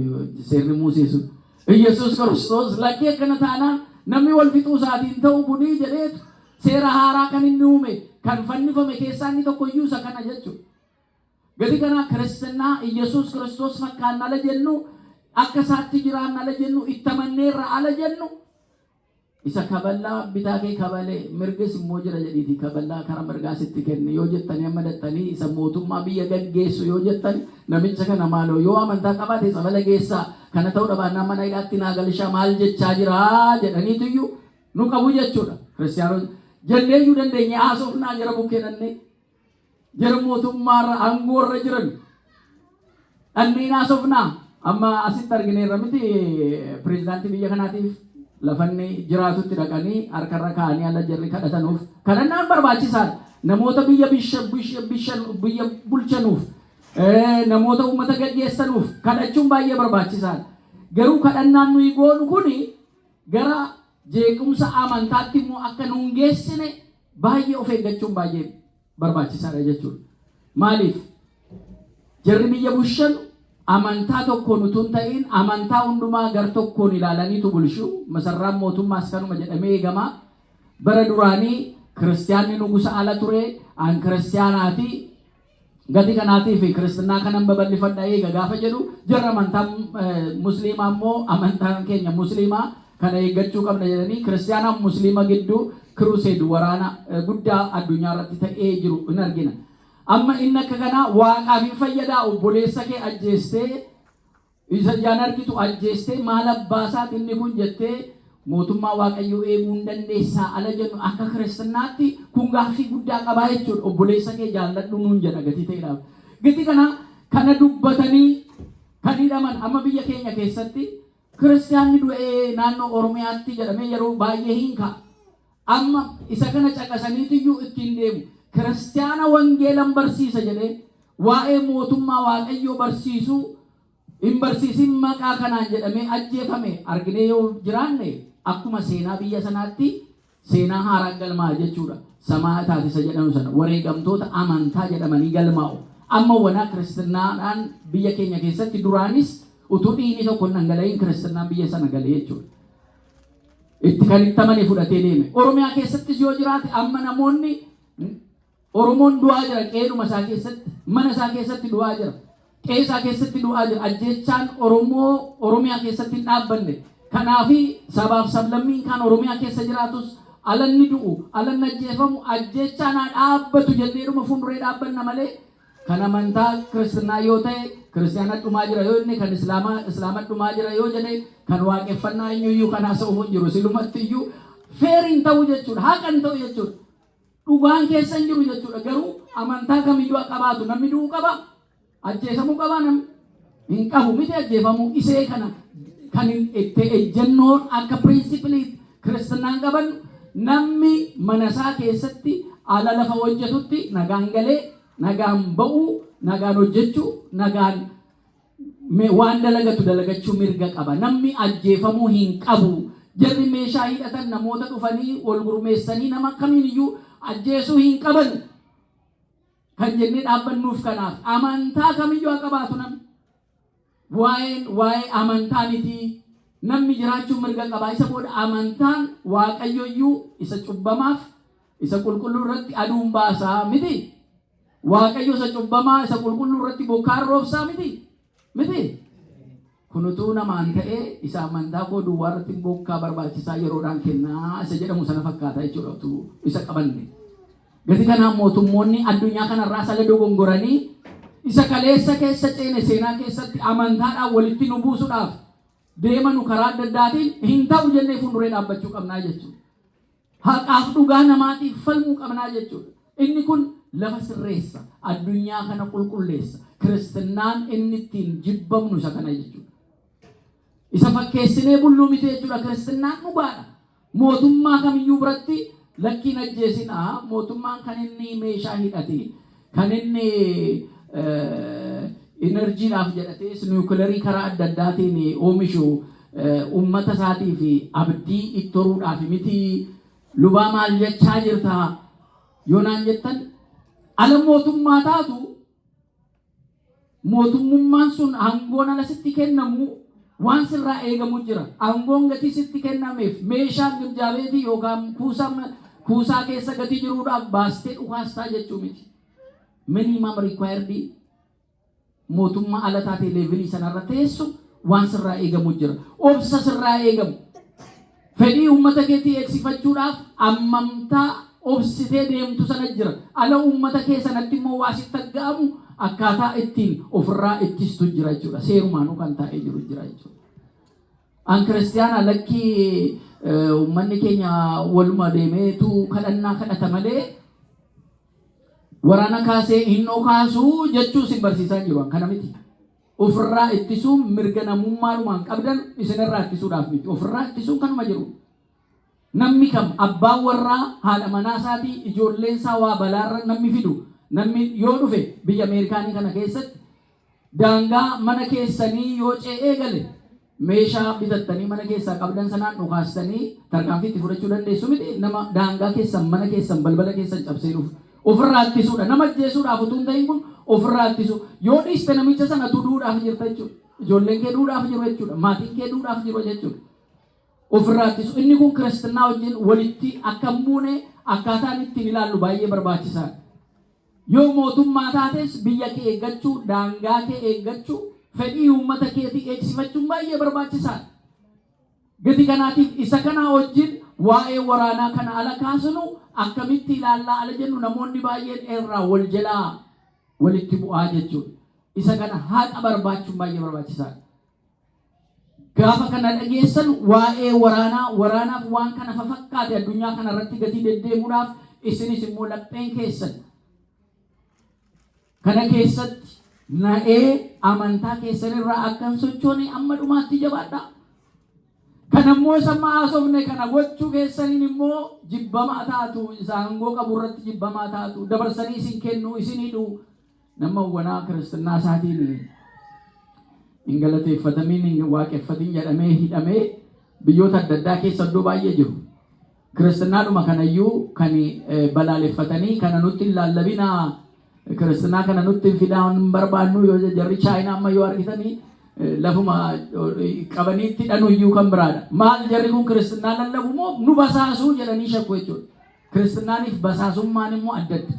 seerri Musee sun. Yesuus Kiristoos lakkii akkana taanaan namni wal fixuu isaatiin ta'u bunii jedheetu seera haaraa kan inni uume kan fannifame keessaa inni tokko iyyuu isa kana jechuudha. Gati kana Kiristinnaa Yesuus Kiristoos fakkaanna ala jennu akka isaatti jiraanna ala jennu itti amanneerra ala jennu isa kaballaa bitaa kee kabalee mirgis immoo jira jedhiiti kaballaa karaa mirgaa sitti kenne yoo jettanii amma dattanii isa mootummaa biyya gaggeessu yoo jettan namicha kana maaloo yoo amantaa qabaate sabala geessaa kana ta'uu dhabaannaa mana hidhaatti naa galshaa maal jechaa jira jedhaniitu iyyuu nu qabu jechuudha. Kiristiyaanota jennee iyyuu dandeenya haasofnaa jara bukkeenanne jara mootummaarra aangoorra jiran dhanneen haasofnaa amma asitti argineerra miti pireezidaantii biyya kanaatiif lafanni jiraatutti dhaqanii harkarra kaanii ala jarri kadhatanuuf kadhannaan barbaachisaan namoota biyya bulchanuuf namoota uummata gaggeessanuuf kadhachuun baay'ee barbaachisaan. Garuu kadhannaan nuyi goonu kuni gara jeequmsa amantaatti immoo akka nuun geessine baay'ee of eeggachuun baay'ee barbaachisaadha jechuudha. Maaliif jarri biyya bulchan amantaa tokkoon utuu hin ta'in amantaa hundumaa gar tokkoon ilaalaniitu bulchu. Masarraan mootummaas kanuma jedhamee eegama. Bara duraanii kiristiyaanni nugusa ala ture an kiristiyaanaati. Gati kanaatiif kiristinnaa kanan babal'ifadha eega gaafa jedhu jarra amantaa musliimaa immoo amantaan keenya musliimaa kana eeggachuu qabna jedhanii kiristiyaanaa musliima gidduu kiruseed waraana guddaa addunyaa irratti ta'ee jiru in argina. Amma inni akka kana waaqaaf hin fayyadaa obboleessa kee ajjeestee isa jaan argitu ajjeestee maal abbaasaat inni kun jettee mootummaa waaqayyoo eeguu hin dandeessaa ala jennu akka kiristaanaatti kun gaaffii guddaa qabaa jechuudha. Obboleessa kee jaalladhu nuun jedha gatii ta'eedhaaf. Gatii kana dubbatanii kan hidhaman amma biyya keenya keessatti kiristiyaanni du'ee naannoo Oromiyaatti jedhamee yeroo baay'ee hin ka'a. Amma isa kana caqasaniitiyyuu ittiin deemu. Kiristiyaana wangeelan barsiisa jedhee waa'ee mootummaa waaqayyoo barsiisuu hin barsiisin maqaa kanaan jedhamee ajjeefame arginee yoo jiraanne akkuma seenaa biyya sanaatti seenaa haaraa galmaa jechuudha. Samaa taatisa jedhamu sana wareegamtoota amantaa jedhamanii galmaa'u. Amma wanaa kiristaanaadhaan biyya keenya keessatti duraanis utuu dhiigni tokko hin dhangala'iin kiristaanaan biyya sana galee jechuudha. Itti kan itti amane fudhatee deeme. Oromiyaa keessattis yoo jiraate amma namoonni Oromoon du'aa jira qeeduma isaa keessatti mana isaa keessatti du'aa jira qe'ee isaa keessatti du'aa jira ajjechaan Oromiyaa keessatti hin dhaabbanne. Kanaafi sabaaf sablammiin kan Oromiyaa keessa jiraatus alanni du'u alanni ajjeefamu ajjechaan haa dhaabbatu jenneedhuma fuulduree dhaabbanna malee kan amantaa kiristinnaa yoo ta'e kiristiyaana dhumaa jira yoo inni kan islaama dhumaa jira yoo jedhe kan waaqeffannaa eenyuyyuu kan haasa'uuf hin jiru silumatti iyyuu feeriin ta'u jechuudha haqan ta'u jechuudha. Dhugaan keessa hin jiru jechuudha. Garuu amantaa kamiyyuu qabaatu namni du'uu qaba ajjeefamuu qaba namni hin qabu miti ajjeefamuu isee kana kan itti ejjennoon akka pirinsipilii kiristinnaan qaban namni mana isaa keessatti ala lafa hojjetutti nagaan galee nagaan ba'uu nagaan hojjechuu nagaan waan dalagatu dalagachuu mirga qaba. Namni ajjeefamuu hin qabu. Jarri meeshaa hidhatan namoota dhufanii wal gurmeessanii nama kamiin iyyuu ajjeesuu hin qaban kan jennee dhaabbannuuf kanaaf amantaa kamiyyuu qabaatu namni waa'ee amantaa miti namni jiraachuu mirga qaba. Isa booda amantaan waaqayyoyyuu isa cubbamaaf isa qulqulluu irratti aduun baasaa miti. Waaqayyo isa cubbamaa isa qulqulluu irratti bokkaan roobsaa miti. Kunutuu namaan ta'ee isa amantaa koo duwwaa irratti bokkaa barbaachisaa yeroodhaan kennaa isa jedhamu sana fakkaata jechuudha isa qabanne. Gati kanaan mootummoonni addunyaa kanarraa sala dogongoranii isa kaleessa keessa ceene seenaa keessatti amantaadhaan walitti nu buusuudhaaf deemanu karaa adda addaatiin hin ta'u jennee fuulduree dhaabbachuu qabnaa jechuudha. Haqaaf dhugaa namaatiif falmuu qabnaa jechuudha. Inni kun lafa sirreessa addunyaa kana qulqulleessa kiristinnaan inni ittiin jibbamnu isa kana jechuudha. Isa fakkeessinee bulluu miti jechuudha. Kiristinnaan dhugaadha. mootummaa kamiyyuu biratti lakkiin ajjeesinaa mootummaan kan inni meeshaa hidhate kan inni enerjiidhaaf jedhatees niwukilarii karaa adda addaatiin oomishu ummata isaatii fi abdii itti horuudhaaf miti. Lubaa maal jechaa jirta yoonaan jettan ala mootummaa taatu mootummummaan sun aangoon ala sitti kennamu waan sirraa eegamu jira. Aangoon gatii sitti kennameef meeshaan girjaabeetii yookaan kuusaa keessa gatii jiruudhaaf baastee dhukaastaa jechuu miti. Minimum required mootummaa ala taatee leevilii sanarra teessu waan sirraa eegamu jira. Obsa sirraa eegamu. Fedhii ummata keetii eegsifachuudhaaf ammamtaa obsitee deemtu sana jira. Ala ummata kee sanatti immoo waa sitti dhaga'amu akkaataa ittiin ofirraa ittistu jira jechuudha. Seerumaanuu kan taa'ee jiru jira jechuudha. An kiristiyaana lakkii ummanni keenya waluma deemeetu kadhannaa kadhata malee waraana kaasee hinnoo kaasuu jechuu isin barsiisaa jiru. Kana miti. Ofirraa ittisuun mirga namummaadhumaan qabdan isinirraa ittisuudhaaf miti. Ofirraa ittisuun kanuma jiru. Namni kam abbaan warraa haadha manaa isaatii ijoolleen isaa waa balaarra namni fidu. Namni yoo dhufe biyya Ameerikaanii kana keessatti daangaa mana keessanii yoo ce'ee gale meeshaa bitattanii mana keessaa qabdan sanaan dhukaastanii tarkaanfii itti fudhachuu dandeessu miti. Nama daangaa keessan mana keessan balbala keessan cabsee dhufu. Ofirraa ittisuudha. Nama ajjeesuudhaaf utuu hin ta'in kun ofirraa ittisu. Yoo dhiiste namicha sana duudhaaf jirta jechuudha. Ijoolleen kee duudhaaf jiru jechuudha. Maatiin kee duudhaaf jiru jechuudha. Ofirraa ittisu. Inni kun kiristinnaa wajjin walitti akka hin buune akkaataan ittiin ilaallu baay'ee barbaachisaadha. Yoo mootummaa taates biyya kee eeggachuu, daangaa kee eeggachuu, fedhii uummata keetii eegsifachuun baay'ee barbaachisaadha. Gati kanaatiif isa kanaa wajjin waa'ee waraanaa kana ala kaasnu akkamitti ilaallaa ala jennu namoonni baay'een irraa wal jalaa walitti bu'aa jechuudha. Isa kana haqa barbaachuun baay'ee barbaachisaadha. Gaafa kana dhageessan waa'ee waraanaaf waan kana fakkaate addunyaa kana irratti gatii deddeemuudhaaf isinis immoo lapheen keessan kana keessatti na'ee amantaa keessanirraa akkan sochoone amma dhumaatti jabaadhaa. Kanammoo sammaa haasofne kana gochuu keessaniin immoo jibbamaa taatu, isaangoo qabu irratti jibbamaa taatu, dabarsanii isin kennu isin hidhu. Nama wanaa kiristinnaa isaatiin hin galateeffatamin hin waaqeffatin jedhamee hidhamee biyyoota adda addaa keessa iddoo baay'ee jiru. Kiristinnaadhuma kanayyuu kan balaaleffatanii kana nutti hin laallabinaa kiristinnaa kana nutti hin fidaa hin barbaannu yoo jarri chaayinaa amma yoo argitanii lafuma qabaniitti dhanuyyuu kan biraadha. Maal jarri kun kiristinnaa lallabu moo nu basaasuu jedhanii shakku jechuudha. Kiristinnaan basaasummaan immoo adda adda.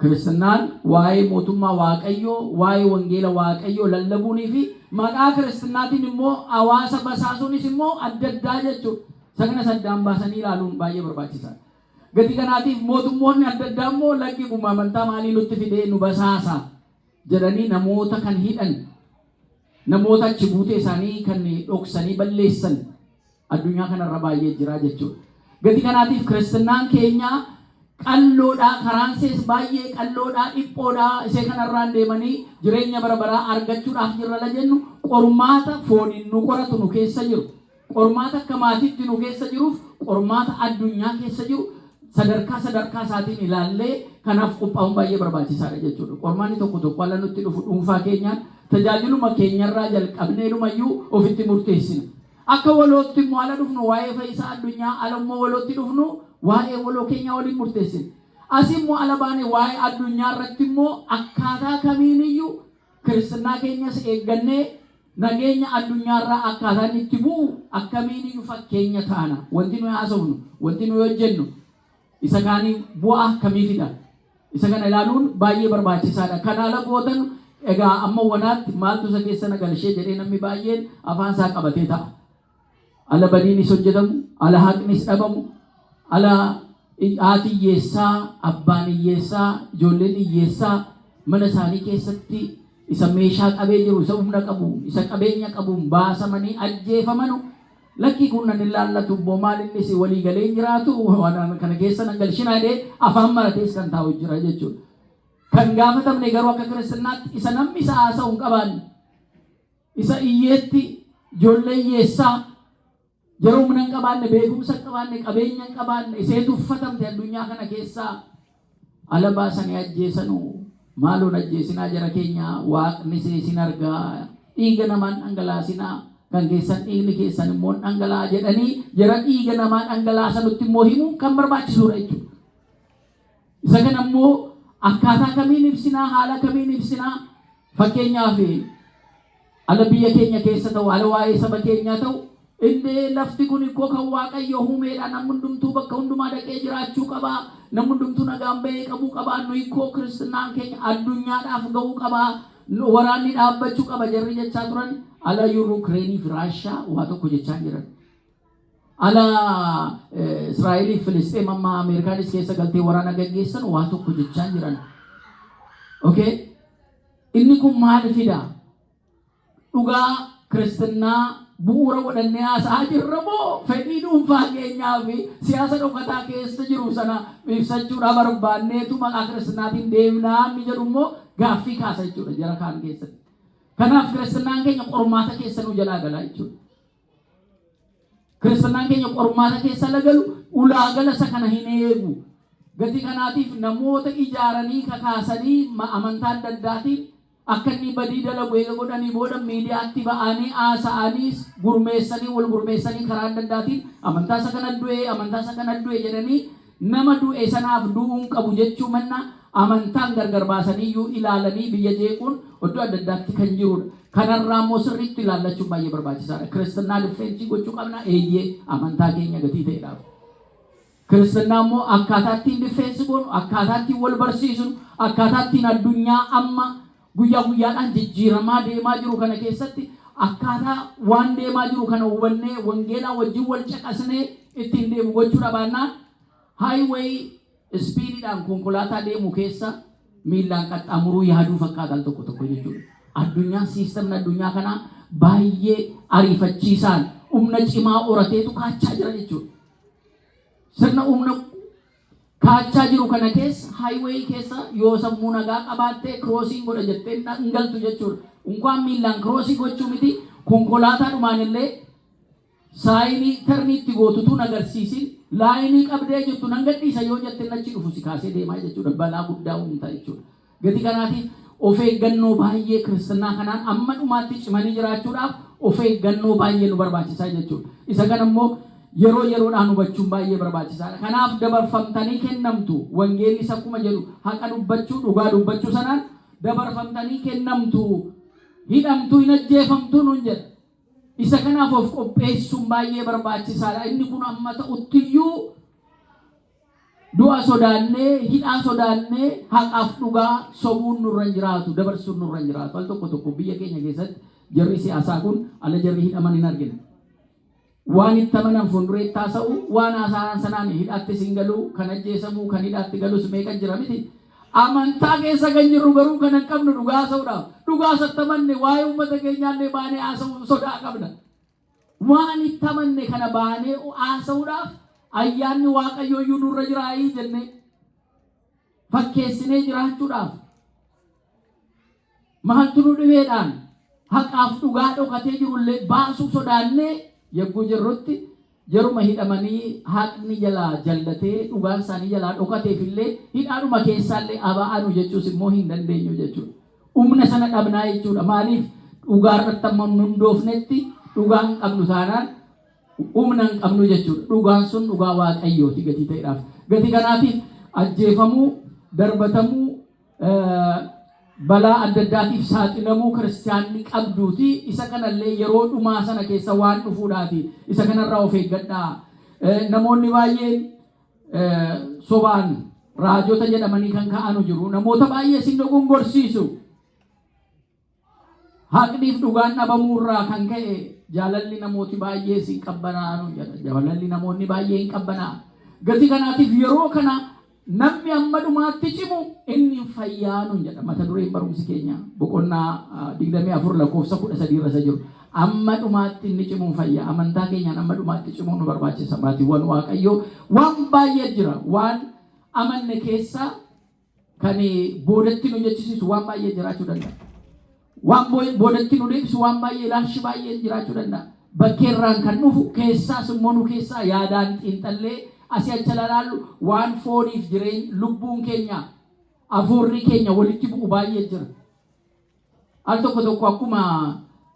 Kiristinnaan waa'ee mootummaa Waaqayyoo, waa'ee wangeela Waaqayyoo lallabuunii fi maqaa kiristinnaatiin immoo hawaasa basaasuunis immoo adda addaa jechuudha. Sagana saddaan baasanii ilaaluun baay'ee barbaachisaadha. Gati kanaatiif mootummoonni adda addaa immoo lakki kun amantaa maalii nutti fidee nu basaasa jedhanii namoota kan hidhan, namoota achi buutee isaanii kan dhoksanii balleessan addunyaa kanarra baay'ee jira jechuudha. Gati kanaatiif kiristinnaan keenya qalloodhaa, karaansees baay'ee qalloodhaa, dhiphoodhaa, isee kanarraan deemanii jireenya bara baraa argachuudhaaf jirra la jennu qormaata fooniin nu qoratu nu keessa jiru. Qormaata akka maatiitti nu keessa jiruuf qormaata addunyaa keessa jiru sadarkaa isaatiin ilaallee kanaaf qophaa'uun baay'ee barbaachisaadha jechuudha. Qormaanni tokko tokko ala nutti dhufu dhuunfaa keenyaan tajaajiluma keenyarraa jalqabnee dhumayyuu ofitti murteessina. Akka walootti immoo ala dhufnu waa'ee fayyisaa addunyaa ala immoo walootti dhufnu waa'ee waloo keenya waliin murteessina. As immoo ala baane waa'ee addunyaa irratti immoo akkaataa kamiiniyyuu kiristinnaa keenyas eeggannee nageenya addunyaarraa akkaataan itti bu'u akkamiiniyyuu fakkeenya taana. Wanti nuyi haasofnu, wanti nuyi hojjennu isa kaanii bu'aa akkamii fida. Isa kana ilaaluun baay'ee barbaachisaadha. Kana ala gootan egaa amma wanaatti maaltu isa keessa nagalshee jedhee namni baay'een afaan isaa qabatee ta'a. Ala badiinis hojjetamu, ala haqnis dhabamu, ala haati hiyyeessaa, abbaan hiyyeessaa, ijoolleen hiyyeessaa mana isaanii keessatti isa meeshaa qabee jiru, isa humna qabu, isa qabeenya qabuun baasamanii ajjeefamanu lakki kun nan ilaallatu boo maal innis walii galee jiraatu waan kana keessa nagalshinaa jedhee afaan maratees kan taa'u jira jechuudha. Kan gaafatamne garuu akka kiristiinaatti isa namni isa haasa'u hin qabaanne, isa hiyyeetti ijoollee hiyyeessaa yeroo humna hin qabaanne beekumsa hin qabaanne qabeenya hin qabaanne iseetu uffatamte addunyaa kana keessaa ala baasanii ajjeesanuu maaloo ajjeesinaa jara keenya waaqni isin argaa dhiiga namaan dhangalaasinaa kan keessan dhiigni keessan immoo dhangalaa jedhanii jara dhiiga namaa dhangalaasanutti immoo himuu kan barbaachisuudha jechuudha. Isa kana immoo akkaataa kamiin ibsinaa haala kamiin ibsinaa fakkeenyaaf ala biyya keenya keessa ta'u ala waa'ee saba keenyaa ta'u inni lafti kun ikkoo kan waaqayyo uumeedha namni hundumtuu bakka hundumaa dhaqee jiraachuu qabaa namni hundumtuu nagaan bahee qabuu qabaa nu ikkoo kiristaanaan keenya addunyaadhaaf ga'uu qabaa waraanni dhaabbachuu qaba jarri jechaa turan ala Yuukireenii fi Raashiyaa waa tokko jechaa jiran ala Israa'elii fi Filisxeem amma Ameerikaanis keessa galtee waraana gaggeessan waa tokko jechaa jiran. Okay? Inni kun maal fida? Dhugaa kiristaanaa bu'uura godhannee haasa'aa jirra moo fedhii dhuunfaa keenyaa fi siyaasa dhokataa keessa jiru sana ibsachuudha barbaanneetu maqaa kiristaanaatiin deemnaa inni jedhu immoo gaaffii kaasa jechuudha jara kaan keessatti. Kanaaf kiristaanaan keenya qormaata keessa nu jalaa galaa jechuudha. Kiristaanaan keenya qormaata keessa lagalu ulaagala isa kana hin eegu. Gatii kanaatiif namoota ijaaranii kakaasanii amantaa adda addaatiin akka inni badii dalagu eega godhanii booda miidiyaatti ba'anii haasa'anii gurmeessanii wal gurmeessanii karaa adda addaatiin amantaa isa kana du'e jedhanii nama du'e sanaaf du'uun qabu jechuu manna amantaan gargar baasanii iyyuu ilaalanii biyya jeequun iddoo adda addaatti kan jirudha. Kanarraa immoo sirriitti ilaallachuun baay'ee barbaachisaadha. Kiristaanaa difeensii gochuu qabna eeyyee amantaa keenya gatii ta'edhaaf. Kiristaanaa immoo akkaataa ittiin difeensi goonu, akkaataa ittiin wal barsiisnu, akkaataa ittiin addunyaa amma guyyaa guyyaadhaan jijjiiramaa deemaa jiru kana keessatti akkaataa waan deemaa jiru kana hubannee wangeelaa wajjin wal caqasnee ittiin deemu gochuudha baannaan highway speediidhaan konkolaataa deemu keessa miillaan qaxxaamuruu yaaduu fakkaatan tokko tokko jechuudha. Addunyaan siistamni addunyaa kanaa baay'ee ariifachiisaan humna cimaa horateetu kaachaa jira jechuudha. Sirna humna kaachaa jiru kana keessa highway keessa yoo sammuu nagaa qabaattee crossing godha jettee hin galtu jechuudha. Unkaan miillaan crossing gochuu miti konkolaataadhumaan illee saayinii tarniitti gootutu agarsiisin laayinii qabdee jirtu nan gadhiisa yoo jettee nachi dhufu si kaasee deemaa jechuudha. Balaa guddaa uumta jechuudha. Gatii kanaatiif of eeggannoo baay'ee kiristaanaa kanaan amma dhumaatti cimanii jiraachuudhaaf of eeggannoo baay'ee nu barbaachisaa jechuudha. Isa kana immoo yeroo yeroodhaan hubachuun baay'ee barbaachisaadha. Kanaaf dabarfamtanii kennamtu wangeelli akkuma jedhu haqa dubbachuu dhugaa dubbachuu sanaan dabarfamtanii kennamtu hidhamtu hin ajjeefamtu nuun jedha. Isa kanaaf of qopheessuun baay'ee barbaachisaadha. Inni kun amma ta'uttiyyuu du'a sodaannee hidhaa sodaannee haqaaf dhugaa sobuun nurra hin jiraatu dabarsuun nurra hin jiraatu. Al tokko tokko biyya keenya keessatti jarri siyaasaa kun ala jarri hidhaman hin argina. Waan itti amanan fuuldureetti taasa'u waan haasa'an sanaan hidhaatti singaluu kan ajjeesamuu kan hidhaatti galus meeqa jira miti. Amantaa keessa kan jirru garuu kan hin qabnu dhugaa haasa'uudhaaf. Dhugaa isatti amanne waa'ee uummata keenyaallee baanee haasa'uu sodaa qabna. Waan itti amanne kana baanee haasa'uudhaaf ayyaanni waaqayyoo iyyuu nurra jiraayii jennee fakkeessinee jiraachuudhaaf maaltu nu dhibeedhaan haqaaf dhugaa dhokatee jirullee baasuu sodaannee yagguu jirrutti yeruma hidhamanii haqni jalaa jallatee dhugaan isaanii jalaa dhokateefillee hidhaadhuma keessaallee aba'anu jechuus immoo hin dandeenyu jechuudha. Humna sana dhabnaa jechuudha. Maaliif dhugaa irratti amma hundoofnetti dhugaan qabnu taanaan humna hin qabnu jechuudha. Dhugaan sun dhugaa waaqayyooti gatii ta'edhaaf. Gatii kanaatiif ajjeefamuu, darbatamuu, balaa adda addaatiif saaxilamuu kiristaanni qabduuti. Isa kanallee yeroo dhumaa sana keessa waan dhufuudhaati. Isa kanarraa of eeggadhaa. Namoonni baay'een sobaan raajota jedhamanii kan ka'anu jiru. Namoota baay'ee sin dogongorsiisu. Haqniif dhugaan dhabamuurraa kan ka'e jaalalli namooti baay'ee sin qabbanaa'anu jedha. Jaalalli namoonni baay'ee hin qabbanaa. Gatii kanaatiif yeroo kana namni amma dhumaatti cimu inni fayyaanu jedha. Mata dureen barumsi keenya boqonnaa 24 lakkoofsa 13 irra jiru. Amma dhumaatti inni cimuun fayyaa. Amantaa keenyaan amma dhumaatti cimuun nu barbaachisa. Maatiiwwan waaqayyoo waan baay'ee jira. Waan amanne keessa kan boodatti nu jechisiisu waan baay'ee jiraachuu danda'a. Waan boodatti nu deebisu waan baay'ee ilaalchi baay'ee jiraachuu danda'a. bakkeerraan kan dhufu keessaas immoo nu keessaa yaadaan xiinxallee asii achi ilaallu waan fooniif jireenya lubbuun keenya hafuurri keenya walitti bu'u baay'ee jira. Al tokko akkuma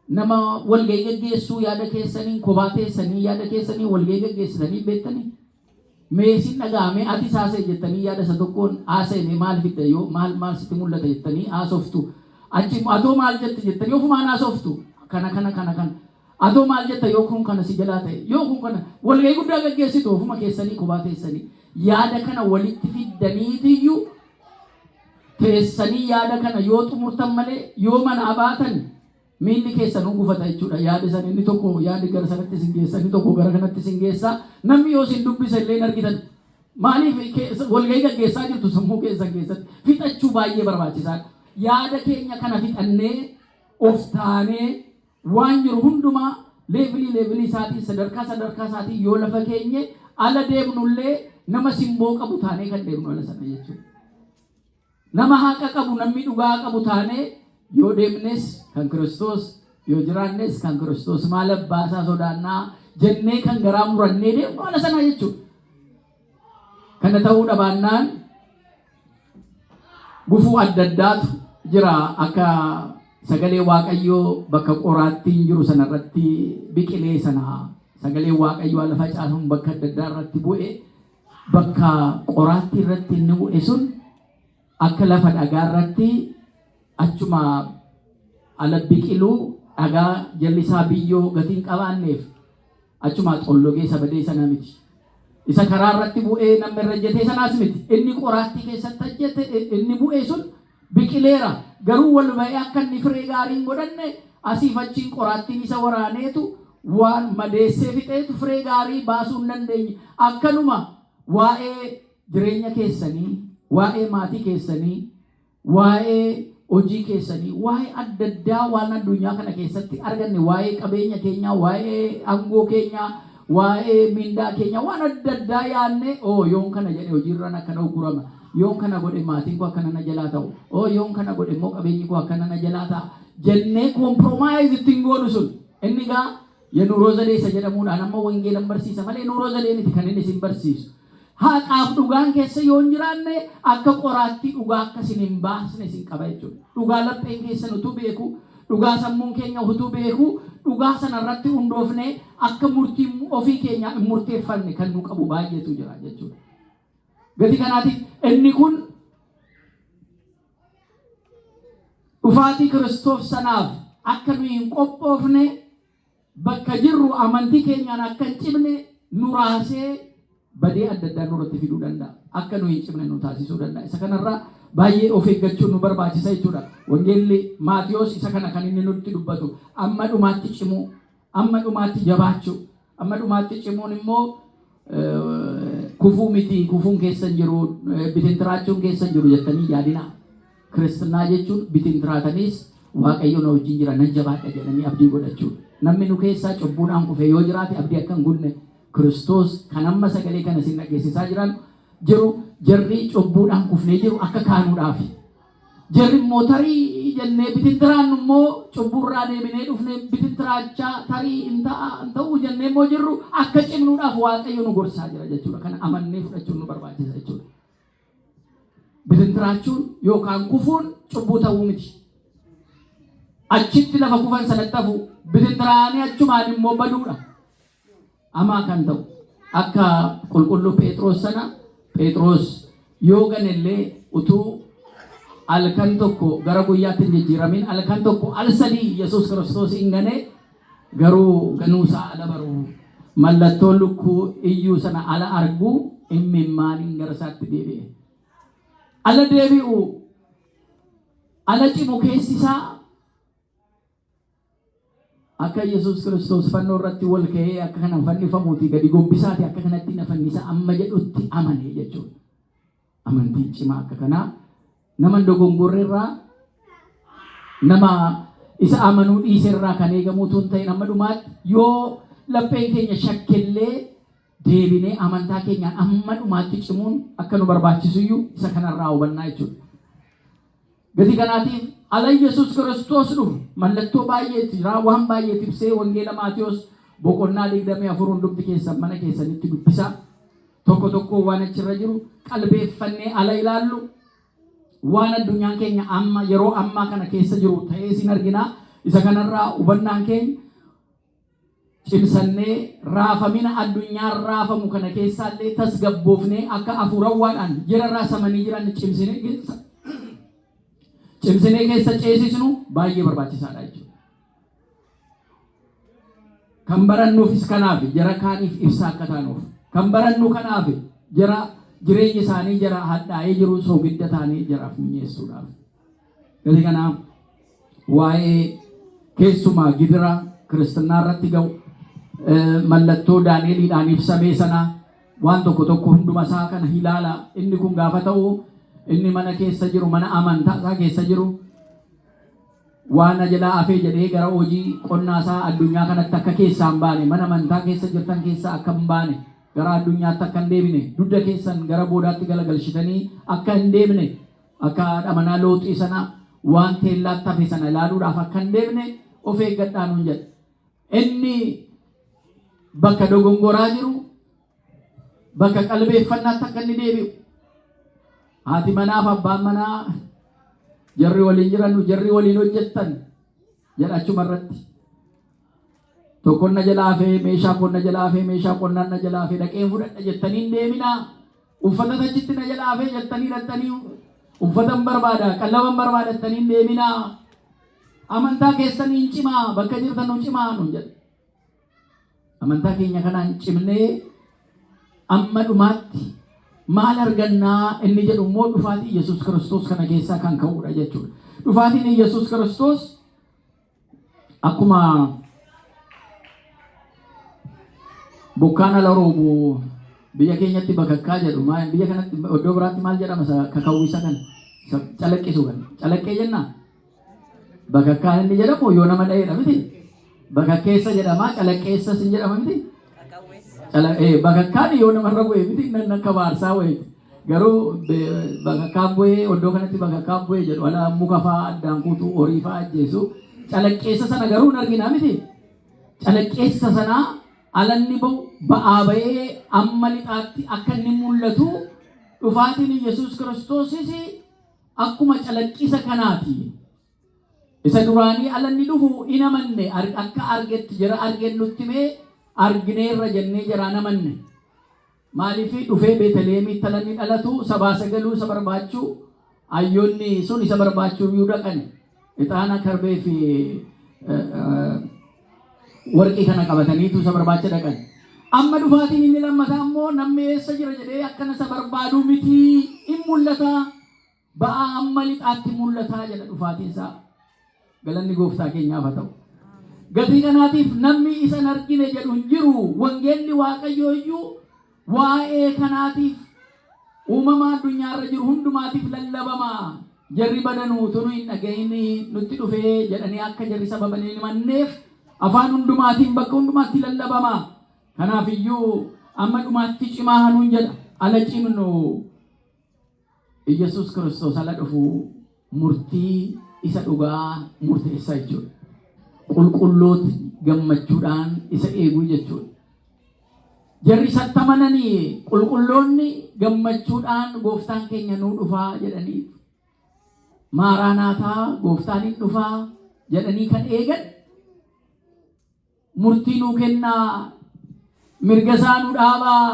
nama walgahii gaggeessuu yaada keessanii kophaa teessanii yaada keessanii walgahii gaggeessitanii beektanii meesin dhagaame ati saasee jettanii yaada isa tokkoon haasa'e maal fidda yoo maal sitti mul'ata jettanii haasoftu achi atoo maal jette jettanii ofumaan haasoftu kana atoo maal jetta yoo kun kana si jalaa ta'e yoo kun kana walgahii guddaa gaggeessitu ofuma keessanii kophaa teessanii yaada kana walitti fiddaniitiyyuu teessanii yaada kana yoo xumurtan malee yoo mana baatan miilli keessan gufata jechuudha. Yaada san inni tokko yaadi gara sanatti sin geessa inni tokko gara kanatti sin geessa namni yoo sin dubbisa illee argitan maaliif walgahii gaggeessaa jirtu sammuu keessan keessatti fixachuu baay'ee barbaachisaadha. Yaada keenya kana fixannee of taanee waan jiru hundumaa leevilii isaatiin sadarkaa isaatiin yoo lafa keenye ala deemnullee nama simboo qabu taanee kan deemnu ala sana jechuudha. Nama haqa qabu namni dhugaa qabu taanee yoo deemnes kan Kiristoos yoo jiraannes kan Kiristoos maal abbaasaa sodaannaa jennee kan garaa murannee deemnu ala sana jechuudha. Kana ta'uu dhabaannaan gufuu adda addaatu jira akka sagalee Waaqayyoo bakka qoraattiin jiru sanarratti biqilee sana sagalee Waaqayyoo lafa caafamu bakka adda addaa irratti bu'e bakka qoraattii irratti inni bu'e sun akka lafa dhagaa irratti achuma ala biqiluu dhagaa jallisaa biyyoo gatiin qabaanneef achuma xollogee sabadee sana miti. Isa karaa irratti bu'ee namni irra jetee sanaas miti. Inni qoraattii keessatti hojjete inni bu'ee sun biqileera. Garuu wal ba'ee akka inni firee gaariin godhanne asiif achiin qoraattiin isa waraaneetu waan madeessee fixeetu firee gaarii baasuu hin dandeenye. Akkanuma waa'ee jireenya keessanii, waa'ee maatii keessanii, waa'ee hojii keessanii, waa'ee adda addaa waan addunyaa kana keessatti arganne, waa'ee qabeenya keenyaa, waa'ee aangoo keenyaa, waa'ee mindaa keenyaa, waan adda addaa yaadne yoon kana jedhe hojiirraan akkana gurama, yoon kana godhe maatiin koo akkana na jalaa ta'u, yoon kana godhe immoo qabeenyi koo akkana na jalaa ta'a jennee kompromaayiz ittiin godhu sun inni gaa Yenuuroo Zaleessa jedhamuudhaan amma wangeelan barsiisa malee Yenuuroo Zalee miti kan inni isin barsiisu. Haqaaf dhugaan keessa yoo hin jiraanne akka qoraattii dhugaa akka isin hin baasne isin qaba jechuudha. Dhugaa lapheen keessan utuu beeku, dhugaa sammuun keenya utuu beeku, dhugaa sanarratti hundoofne akka murtii ofii keenya hin murteeffanne kan nu qabu baay'eetu jira jechuudha. Gati kanaatiif inni kun dhufaatii Kiristoos sanaaf akka nuyi hin qophoofne bakka jirru amantii keenyaan akka hin cimne nu raasee badee adda addaa nurratti fiduu danda'a. Akka nuyi hin cimne nu taasisuu danda'a. Isa kanarraa baay'ee of eeggachuun nu barbaachisa jechuudha. Wangeelli Maatiyoos isa kana kan inni nutti dubbatu amma dhumaatti cimuu, amma dhumaatti jabaachuu, amma dhumaatti cimuun immoo kufuu miti, kufuun keessan jiru, bitintiraachuun keessan jiru jettanii yaadina. Kiristinnaa jechuun bitintiraatanis Waaqayyo na wajjin jira nan jabaadha jedhanii abdii godhachuudha. Namni nu keessaa cubbuudhaan kufe yoo jiraate abdii akka hin gunne Kiristoos kan amma sagalee kana isin dhageessisaa jiru jarri cubbuudhaan kufnee jiru akka kaanuudhaafi. Jarri immoo tarii jennee bitintiraan immoo cubburraa deebinee dhufnee bitintiraachaa tarii hin ta'uu jennee immoo jirru akka cimnuudhaaf Waaqayyo nu gorsaa jira jechuudha. Kana amannee fudhachuun nu barbaachisa jechuudha. Bitintiraachuun yookaan kufuun cubbuu ta'uu miti. Achitti lafa kufan sanatti hafu bitintiraanii achumaan immoo baduudha. Amaa kan ta'u akka qulqulluu Phexros sana Phexros yoo ganellee utuu alkan tokko gara guyyaatti hin jijjiiramin alkan tokko al sadii Yesuus Kiristoos hin gane garuu ganuusaa ala baruu mallattoo lukkuu iyyuu sana ala arguu imimmaaniin gara isaatti deebi'e. Ala deebi'u ala cimu keessisaa akka Yesuus Kiristoos fannoo irratti wal ka'ee akka kana fannifamuuti gadi gombisaati akka kanatti na fannisa amma jedhutti amane jechuudha. Amantii cimaa akka kanaa nama dogongorreerraa nama isa amanuu dhiiserraa kan eegamuutu hin ta'in amma dhumaatti yoo lapheen keenya shakkellee deebinee amantaa keenyaan amma dhumaatti cimuun akka nu barbaachisuyyuu isa kanarraa hubannaa jechuudha. Gati kanaatiif ala Yesuus Kiristoos dhufu mallattoo baay'eetu jira waan baay'eetu ibsee wangeela Maatiyoos boqonnaa 24 hundumti keessan mana keessanitti dubbisa. Tokko waan achirra jiru qalbeeffannee ala ilaallu waan addunyaan keenya amma yeroo ammaa kana keessa jiru ta'ee sin argina. Isa kanarraa hubannaan keenya cimsannee raafamina addunyaan raafamu kana keessaallee tasgabboofnee akka hafuurawwaadhaan jirarraa samanii jiran cimsinee keessa ceesisnu baay'ee barbaachisaadha jechuudha. Kan barannuufis kanaaf jara kaaniif ibsa akka taanuuf kan barannu kanaaf jara jireenya isaanii jara hadhaa'ee jiru soogidda taanii jaraaf mi'eessuudhaaf. Gati kanaaf waa'ee keessumaa gidira kiristinnaa irratti ga'u mallattoo Daani'eliidhaan ibsamee sana waan tokko hunduma isaa kana ilaala. Inni kun gaafa ta'u inni mana keessa jiru mana amantaa isaa keessa jiru waan jalaa afee jedhee gara hojii qonnaa isaa addunyaa kanatti akka keessaa hin baane mana amantaa keessa jirtan keessaa akka hin baane gara addunyaatti akka hin deebine dugda keessan gara boodaatti galagalchitanii akka hin deebine akka dhamanaa looxii sana waan teellaatti hafe sana ilaaluudhaaf akka hin deebine of eeggadhaa nuun jedha. Inni bakka dogongoraa jiru bakka qalbeeffannaatti akka inni deebi'u. Haati manaaf abbaan manaa jarri waliin jiran jarri waliin hojjettan jedhachuma irratti tokkon na jalaa fee meeshaa qonna jalaa fee meeshaa qonnaan na jalaa fee dhaqeen fudhadha jettanii hin deeminaa. Uffata tachitti na jalaa fee jettanii dhattanii uffatan barbaada qallaban barbaada jettanii hin deeminaa. Amantaa keessanii hin cimaa bakka jirtan nu cimaa nuun jedha. Amantaa keenya kanaan cimnee amma dhumaatti maal argannaa inni jedhu immoo dhufaatii Yesuus Kiristoos kana keessaa kan ka'uudha jechuudha. Dhufaatiin Yesuus Kiristoos akkuma bokkaan ala roobu biyya keenyatti bakakkaa jedhu biyya kanatti iddoo biraatti maal jedhama kakawwisa kan calaqqisu kan calaqqee jennaa. Bakakkaan inni jedhamu yoo nama dha'eedha miti. Bakakkeessa jedhama calaqqeessas hin jedhama miti. Bakakkaan yoo namarra bu'ee miti nan akka baarsaa wayiiti. Garuu bakakkaan bu'ee iddoo kanatti bakakkaan bu'ee jedhu ala muka fa'aa addaan kutuu horii fa'aa ajjeesu. Calaqqeessa sana garuu hin arginaa miti. Calaqqeessa sanaa alanni ba'aa ba'ee amma lixaatti akka inni mul'atu dhufaatiin Yesuus Kiristoosis akkuma calaqqisa kanaati. Isa duraanii alanni dhufu in amanne akka argetti jira argeen nutti mee argineerra jennee jiraa namanne. Maaliif dhufee Beetaleemitti alanni dhalatu sabaa sagaluu isa barbaachuu ayyoonni sun isa barbaachuu yoo dhaqan ixaana karbee fi warqii kana qabataniitu isa barbaacha dhaqan. Amma dhufaatiin inni lammataa immoo namni eessa jira jedhee akkana isa barbaadu miti in mul'ata ba'aa amma lixaatti mul'ataa jedha dhufaatiin isaa. Galanni gooftaa keenyaaf haa ta'u. Gatii kanaatiif namni isa hin argine jedhu hin jiru. Wangeelli Waaqayyoo iyyuu waa'ee kanaatiif uumama addunyaarra jiru hundumaatiif lallabama. Jarri badanuu tunu hin dhagahin nutti dhufee jedhanii akka jarri sababan hin himanneef afaan hundumaatiin bakka hundumaatti lallabama. Kanaaf iyyuu amma dhumaatti cimaa hanuun jedha. Ala cimnu Yesuus Kiristoos ala dhufu murtii isa dhugaa murteessaa jechuudha. Qulqullooti gammachuudhaan isa eeguu jechuudha. Jarri isatti amananii qulqulloonni gammachuudhaan gooftaan keenya nuu dhufaa jedhanii maaraanaataa gooftaan hin dhufaa jedhanii kan eegan murtii nuu kennaa mirga isaa nu dhaabaa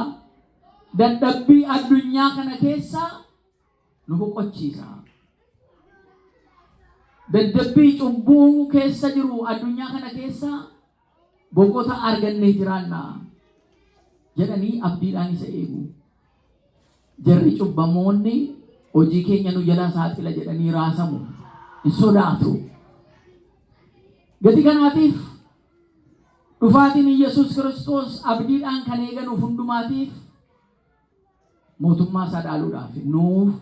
dadhabbii addunyaa kana keessaa nu boqochiisa. Dadhabbii cubbuu keessa jiru addunyaa kana keessa boqota argannee jiraanna jedhanii abdiidhaan isa eegu. Jarri cubbamoonni hojii keenya nu jalaa saaxila jedhanii raasamu hin sodaatu. Gatii kanaatiif dhufaatiin Yesuus Kiristoos abdiidhaan kan eeganuuf hundumaatiif mootummaa isaa dhaaluudhaaf nuuf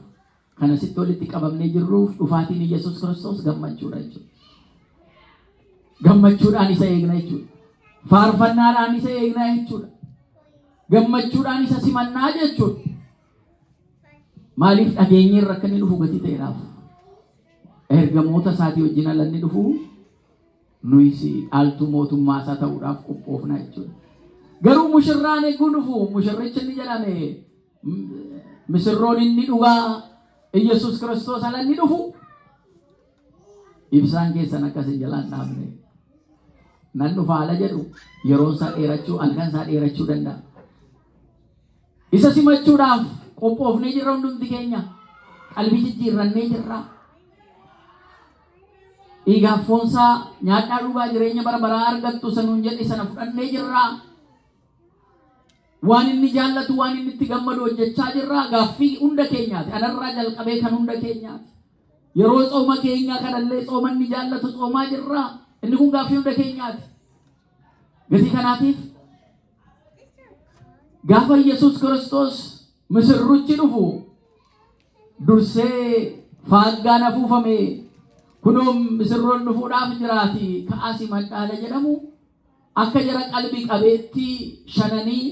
kan asitti walitti qabamnee jirruuf dhufaatiin Yesuus Kiristoos gammachuudha jechuudha. Gammachuudhaan isa eegna jechuudha. Faarfannaadhaan isa eegna jechuudha. Gammachuudhaan isa simannaa jechuudha. Maaliif dhageenyi irra akka inni dhufu gatii ta'eedhaaf. Ergamoota isaatii wajjin ala inni dhufu nuyisi dhaaltuu mootummaa isaa ta'uudhaaf qophoofna jechuudha. Garuu mushirraan eeguu dhufu mushirrichi inni jedhame misirroon inni dhugaa Yesuus Kiristoos ala inni dhufu ibsaan keessan akkasii jalaan dhaabne nan dhufa ala jedhu yeroon isaa dheerachuu halkan isaa dheerachuu danda'a. Isa simachuudhaaf qophoofnee jirra hundumti keenya qalbii jijjiirrannee jirra. Dhiigaaf foonsaa nyaadhaa dhugaa jireenya bara baraa argattu sanuun jedhe sana fudhannee jirra. Waan inni jaallatu waan inni itti gammadu hojjechaa jirra. Gaaffii hunda keenyaati. Anarraa jalqabee kan hunda keenyaati. Yeroo xooma keenya kanallee xooma inni jaallatu xoomaa jirra. Inni kun gaaffii hunda keenyaati. Gatii kanaatiif gaafa Yesuus Kiristoos misirrichi dhufu dursee faaggaan afuufame kunoo misirroon dhufuudhaaf jiraati ka'aasi madhaala jedhamu akka jara qalbii qabeettii shananii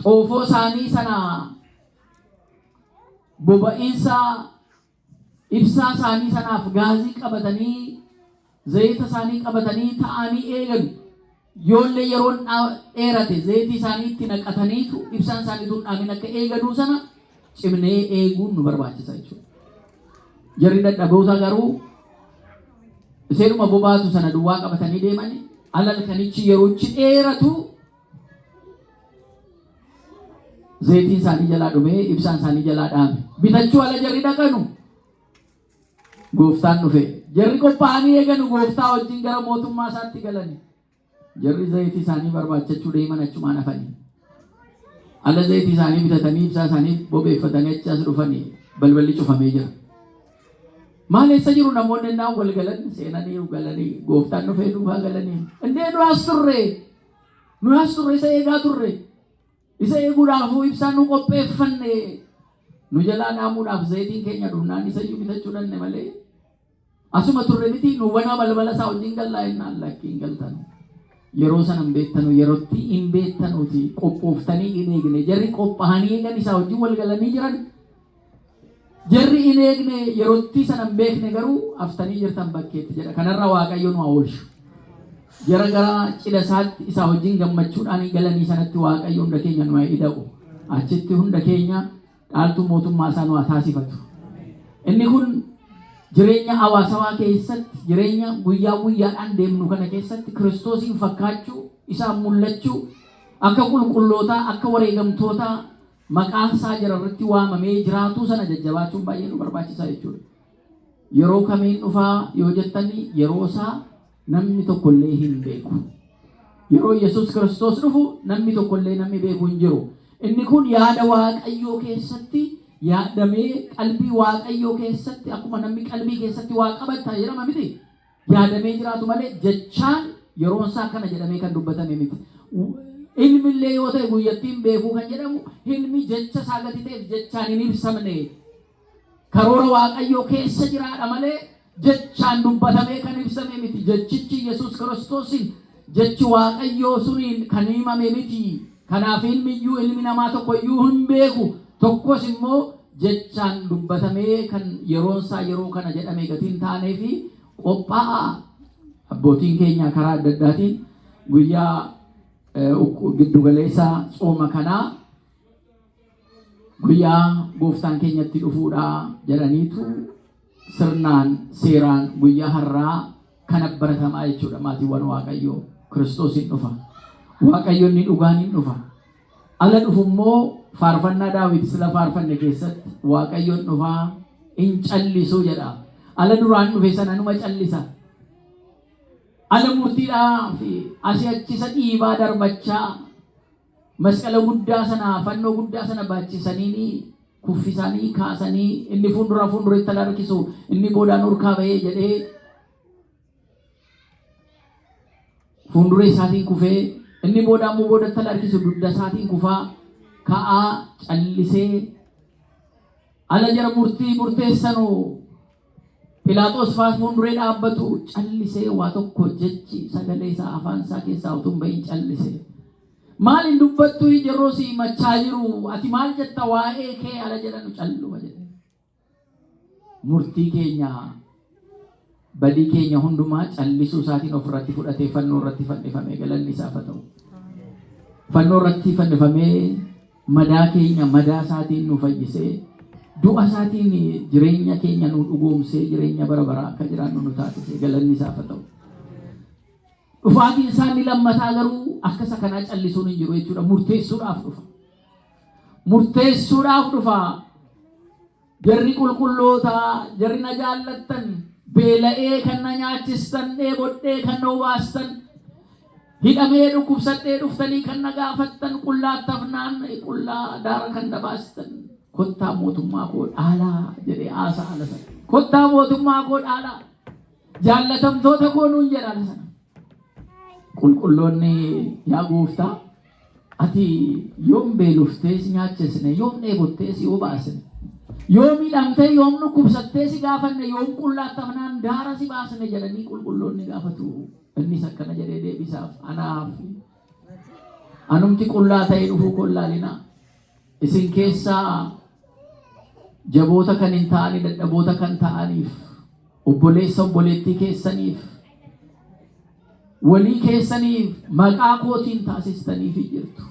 xoofoo isaanii sana boba'iinsa ibsaa isaanii sanaaf gaazii qabatanii zayita isaanii qabatanii ta'anii eegan yoollee yeroon dheerate zayitii isaanii itti naqataniitu ibsaan isaanii tun dhaamin akka eeganuu sana cimnee eeguun nu barbaachisa jechuudha. Jarri dadhaboota garuu iseenuma bobaatu sana duwwaa qabatanii deemanii alalkanichi yeroochi dheeratu zayitiin isaanii jalaa dhumee ibsaan isaanii jalaa dhaame. Bitachuu ala jarri dhaqanu gooftaan dhufe. Jarri qophaa'anii eeganu gooftaa wajjin gara mootummaa isaatti galanii. Jarri zayitii isaanii barbaachachuu deeman achumaan hafanii. Ala zayitii isaanii bitatanii ibsaa isaanii bobeeffatanii achas dhufanii balballi cufamee jira. Maal eessa jiru namoonni innaa wal galan seenanii galanii gooftaan dhufee duubaa galanii. Indee nu as turre isa eegaa turre. Isa eeguudhaafuu ibsaan nu qopheeffanne. Nu jalaa dhaamuudhaaf zayitiin keenya dhumnaan isa iyyuu bitachuu danne malee. Asuma turre miti nu banaa balbala isaa wajjin gallaa innaan lakkiin galtanu. Yeroo sana hin beektanu yerootti hin beektanuuti qophooftanii hin eegne jarri qophaa'anii eegan isaa wajjin wal galanii jiran jarri hin eegne yerootti sana hin beekne garuu haftanii jirtan bakkeetti jedha. Kanarra Waaqayyo nu haa oolchu. Jara gara cidha isaatti isaa wajjin gammachuudhaan galanii sanatti Waaqayyo hunda keenya nu haa ida'u. Achitti hunda keenya dhaaltuu mootummaa isaa nu haa taasifatu. Inni kun jireenya hawaasawaa keessatti jireenya guyyaa guyyaadhaan deemnu kana keessatti Kiristoosiin fakkaachuu isaan mul'achuu akka qulqullootaa akka wareegamtootaa maqaan isaa jara irratti waamamee jiraatuu sana jajjabaachuun baay'ee nu barbaachisaa jechuudha. Yeroo kamiin dhufaa yoo jettanii yeroo isaa namni tokkollee hin beeku. Yeroo Yesuus Kiristoos dhufu namni tokkollee namni beeku hin jiru. Inni kun yaada Waaqayyoo keessatti yaadamee qalbii Waaqayyoo keessatti akkuma namni qalbii keessatti waa qabata jedhama miti. Yaadamee jiraatu malee jechaan yeroon isaa kana jedhamee kan dubbatame miti. Ilmillee yoo ta'e guyyattiin beekuu kan jedhamu ilmi jecha isaa gati ta'eef jechaan hin ibsamne. Karoora Waaqayyoo keessa jiraadha malee jechaan dubbatamee kan ibsame miti. Jechichi Yesuus Kiristoosin jechi Waaqayyoo suniin kan himame miti. Kanaaf ilmi namaa tokko iyyuu hin beeku. Tokkos immoo jechaan dubbatamee kan yeroon isaa yeroo kana jedhamee gatiin taanee fi qophaa'a. Abbootiin keenya karaa adda addaatiin guyyaa giddugaleessaa xooma kanaa guyyaa gooftaan keenyatti dhufuudha jedhaniitu sirnaan seeraan guyyaa har'aa kana baratamaa jechuudha. Maatiiwwan Waaqayyoo Kiristoosiin dhufa. Waaqayyoon ni dhugaan hin dhufa. Ala dhufummoo faarfannaa Daawit sila faarfanne keessatti Waaqayyoon dhufaa hin callisu jedha. Ala duraan dhufe sana numa callisa. Ala murtiidhaa fi asii achisa dhiibaa darbachaa masqala guddaa sana fannoo guddaa sana baachisanii kuffisanii kaasanii inni fuulduratti harkisu inni boodaan urkaa bahee jedhee fuuldura isaatiin kufee inni boodaan boodatti harkisu dugda isaatiin kufaa ka'aa callisee ala jara murteessanu Pilaaxoos faas fuulduree dhaabbatu callisee waa tokko jechi sagalee isaa afaan isaa keessaa utuu hin bahin callisee. Maal hin dubbattu yeroo si machaa jiru ati maal jetta waa'ee kee ala jedhanu calluma jedhe. Murtii keenya badii keenya hundumaa callisuu isaatiin ofirratti fudhatee fannoo irratti fannifamee galanni isaaf haa ta'u. Fannoo irratti fannifamee madaa keenya madaa isaatiin nu fayyisee du'a isaatiin jireenya keenya nu dhugoomsee jireenya bara baraa akka jiraannu nu taasisee galanni isaaf haa ta'u. Dhufaatiin isaanii lammataa garuu akka isa kanaa callisuun hin jiru jechuudha. Murteessuudhaaf dhufa. Murteessuudhaaf dhufa. Jarri qulqullootaa, jarri na jaallattan, beela'ee kan na nyaachistan, dheebodhee kan na obaastan, hidhamee dhukkubsadhee dhuftanii kan na gaafattan, qullaattafnaan qullaa daara kan na baastan. Kottaa mootummaa koo dhaalaa jedhee haasaa ala sana. Kottaa mootummaa koo dhaalaa. Jaallatamtoota koo nuun jedha ala sana. Qulqulloonni yaa gooftaa, ati yoom beeloftee si nyaachisne, yoom dheebottee si obaasne, yoom hidhamtee yoom dhukkubsattee si gaafanne, yoom qullaattafnaan daara si baasne jedhanii qulqulloonni gaafatu. Innis akkana jedhee deebisaaf, anaaf anumti qullaa ta'ee dhufuu koo ilaalinaa. Isin keessaa jaboota kan hin ta'anii dadhaboota kan ta'aniif, obboleessa obboleettii keessaniif, walii keessaniif maqaa kootiin taasistaniif jirtu.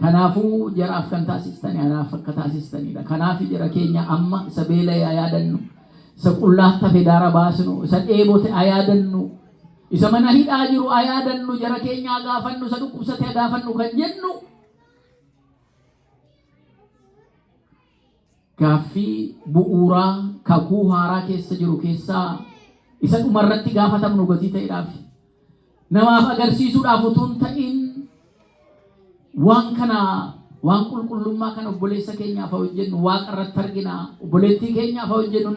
Kanaafuu jaraaf kan taasistanii anaaf akka taasistanidha. Kanaaf jara keenya amma isa beela'ee yaadannu, isa qullaattafe daara baasnu, isa dheebote yaadannu, isa mana hidhaa jiru yaadannu, jara keenya gaafannu, isa dhukkubsate gaafannu kan jennu. Gaaffii bu'uuraa kakuu haaraa keessa jiru keessaa isa dhumarratti gaafatamnu gatii ta'edhaaf. Namaaf agarsiisuudhaaf utuu hin ta'in waan kana waan qulqullummaa kana obboleessa keenyaaf hojjennu waaqa irratti argina. Obboleettii keenyaaf hojjennu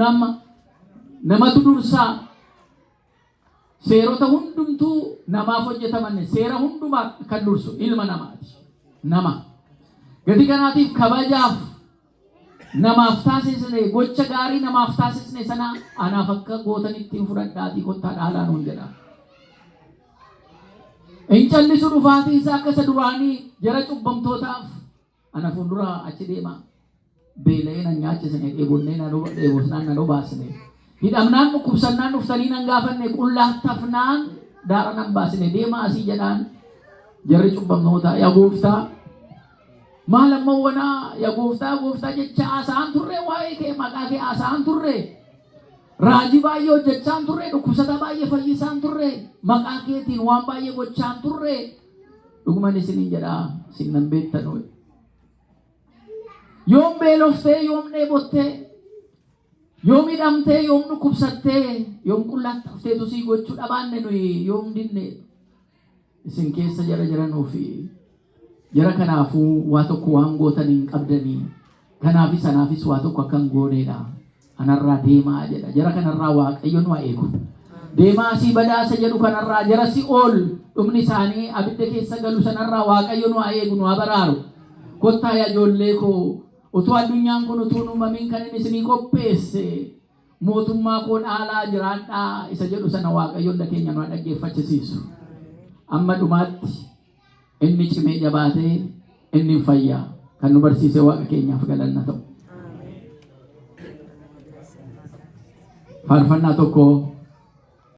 namatu dursaa. Seerota hundumtuu namaaf hojjetaman seera hundumaa kan dursu ilma namaati. Nama. Gatii kanaatiif kabajaaf namaaf taasisne gocha gaarii namaaf taasisne sana anaaf akka gootanitti fudhadhaatii kottaa dhaalaa nuun jedha. Hin callisu dhufaatii isaa akka isa duraanii jara cubbamtootaaf ana fuuldura achi deema. Beela'ee nan nyaachisne, dheebonnee dheebosnaan nan obaasne, hidhamnaan dhukkubsannaan dhuftanii nan gaafanne, qullaattafnaan daara nan baasne, deema asii jedhaan jarri cubbamtootaa yaa gooftaa maal ammoo wanaa yaa gooftaa jecha haasa'an turre, waa'ee kee maqaa kee haasa'an turre, raajii baay'ee hojjechaan turre, dhukkubsataa baay'ee fayyisaan turre, maqaa keetiin waan baay'ee gochaan turre. Dhuguman isiniin jedhaa isin nan beektan. Yoom beeloftee, yoom dheebottee, yoom hidhamtee, yoom dhukkubsattee, yoom qullaattaftee tusii gochuu dhabaanne nuyi yoom dinne. Isin keessa jara jiranuufi jara kanaafuu waa tokko waan gootan hin qabdanii. Kanaafis sanaafis waa tokko akkan gooneedha. Anarraa deemaa jedha. Jara kanarraa Waaqayyoon waa eegu. Deemaa asii badaasa jedhu kanarraa jara si ol dhumni isaanii abidda keessa galu sanarraa Waaqayyoon waa eegu nu baraaru. Kottaa yaa ijoollee koo utuu addunyaan kun utuu uumamin kan inni isinii qopheesse mootummaa koo dhaalaa jiraadhaa isa jedhu sana Waaqayyoon keenya nu dhaggeeffachisiisu. Amma dhumaatti inni cimee jabaatee inni fayyaa kan nu barsiise Waaqa keenyaaf galanna ta'u. Faarfannaa tokko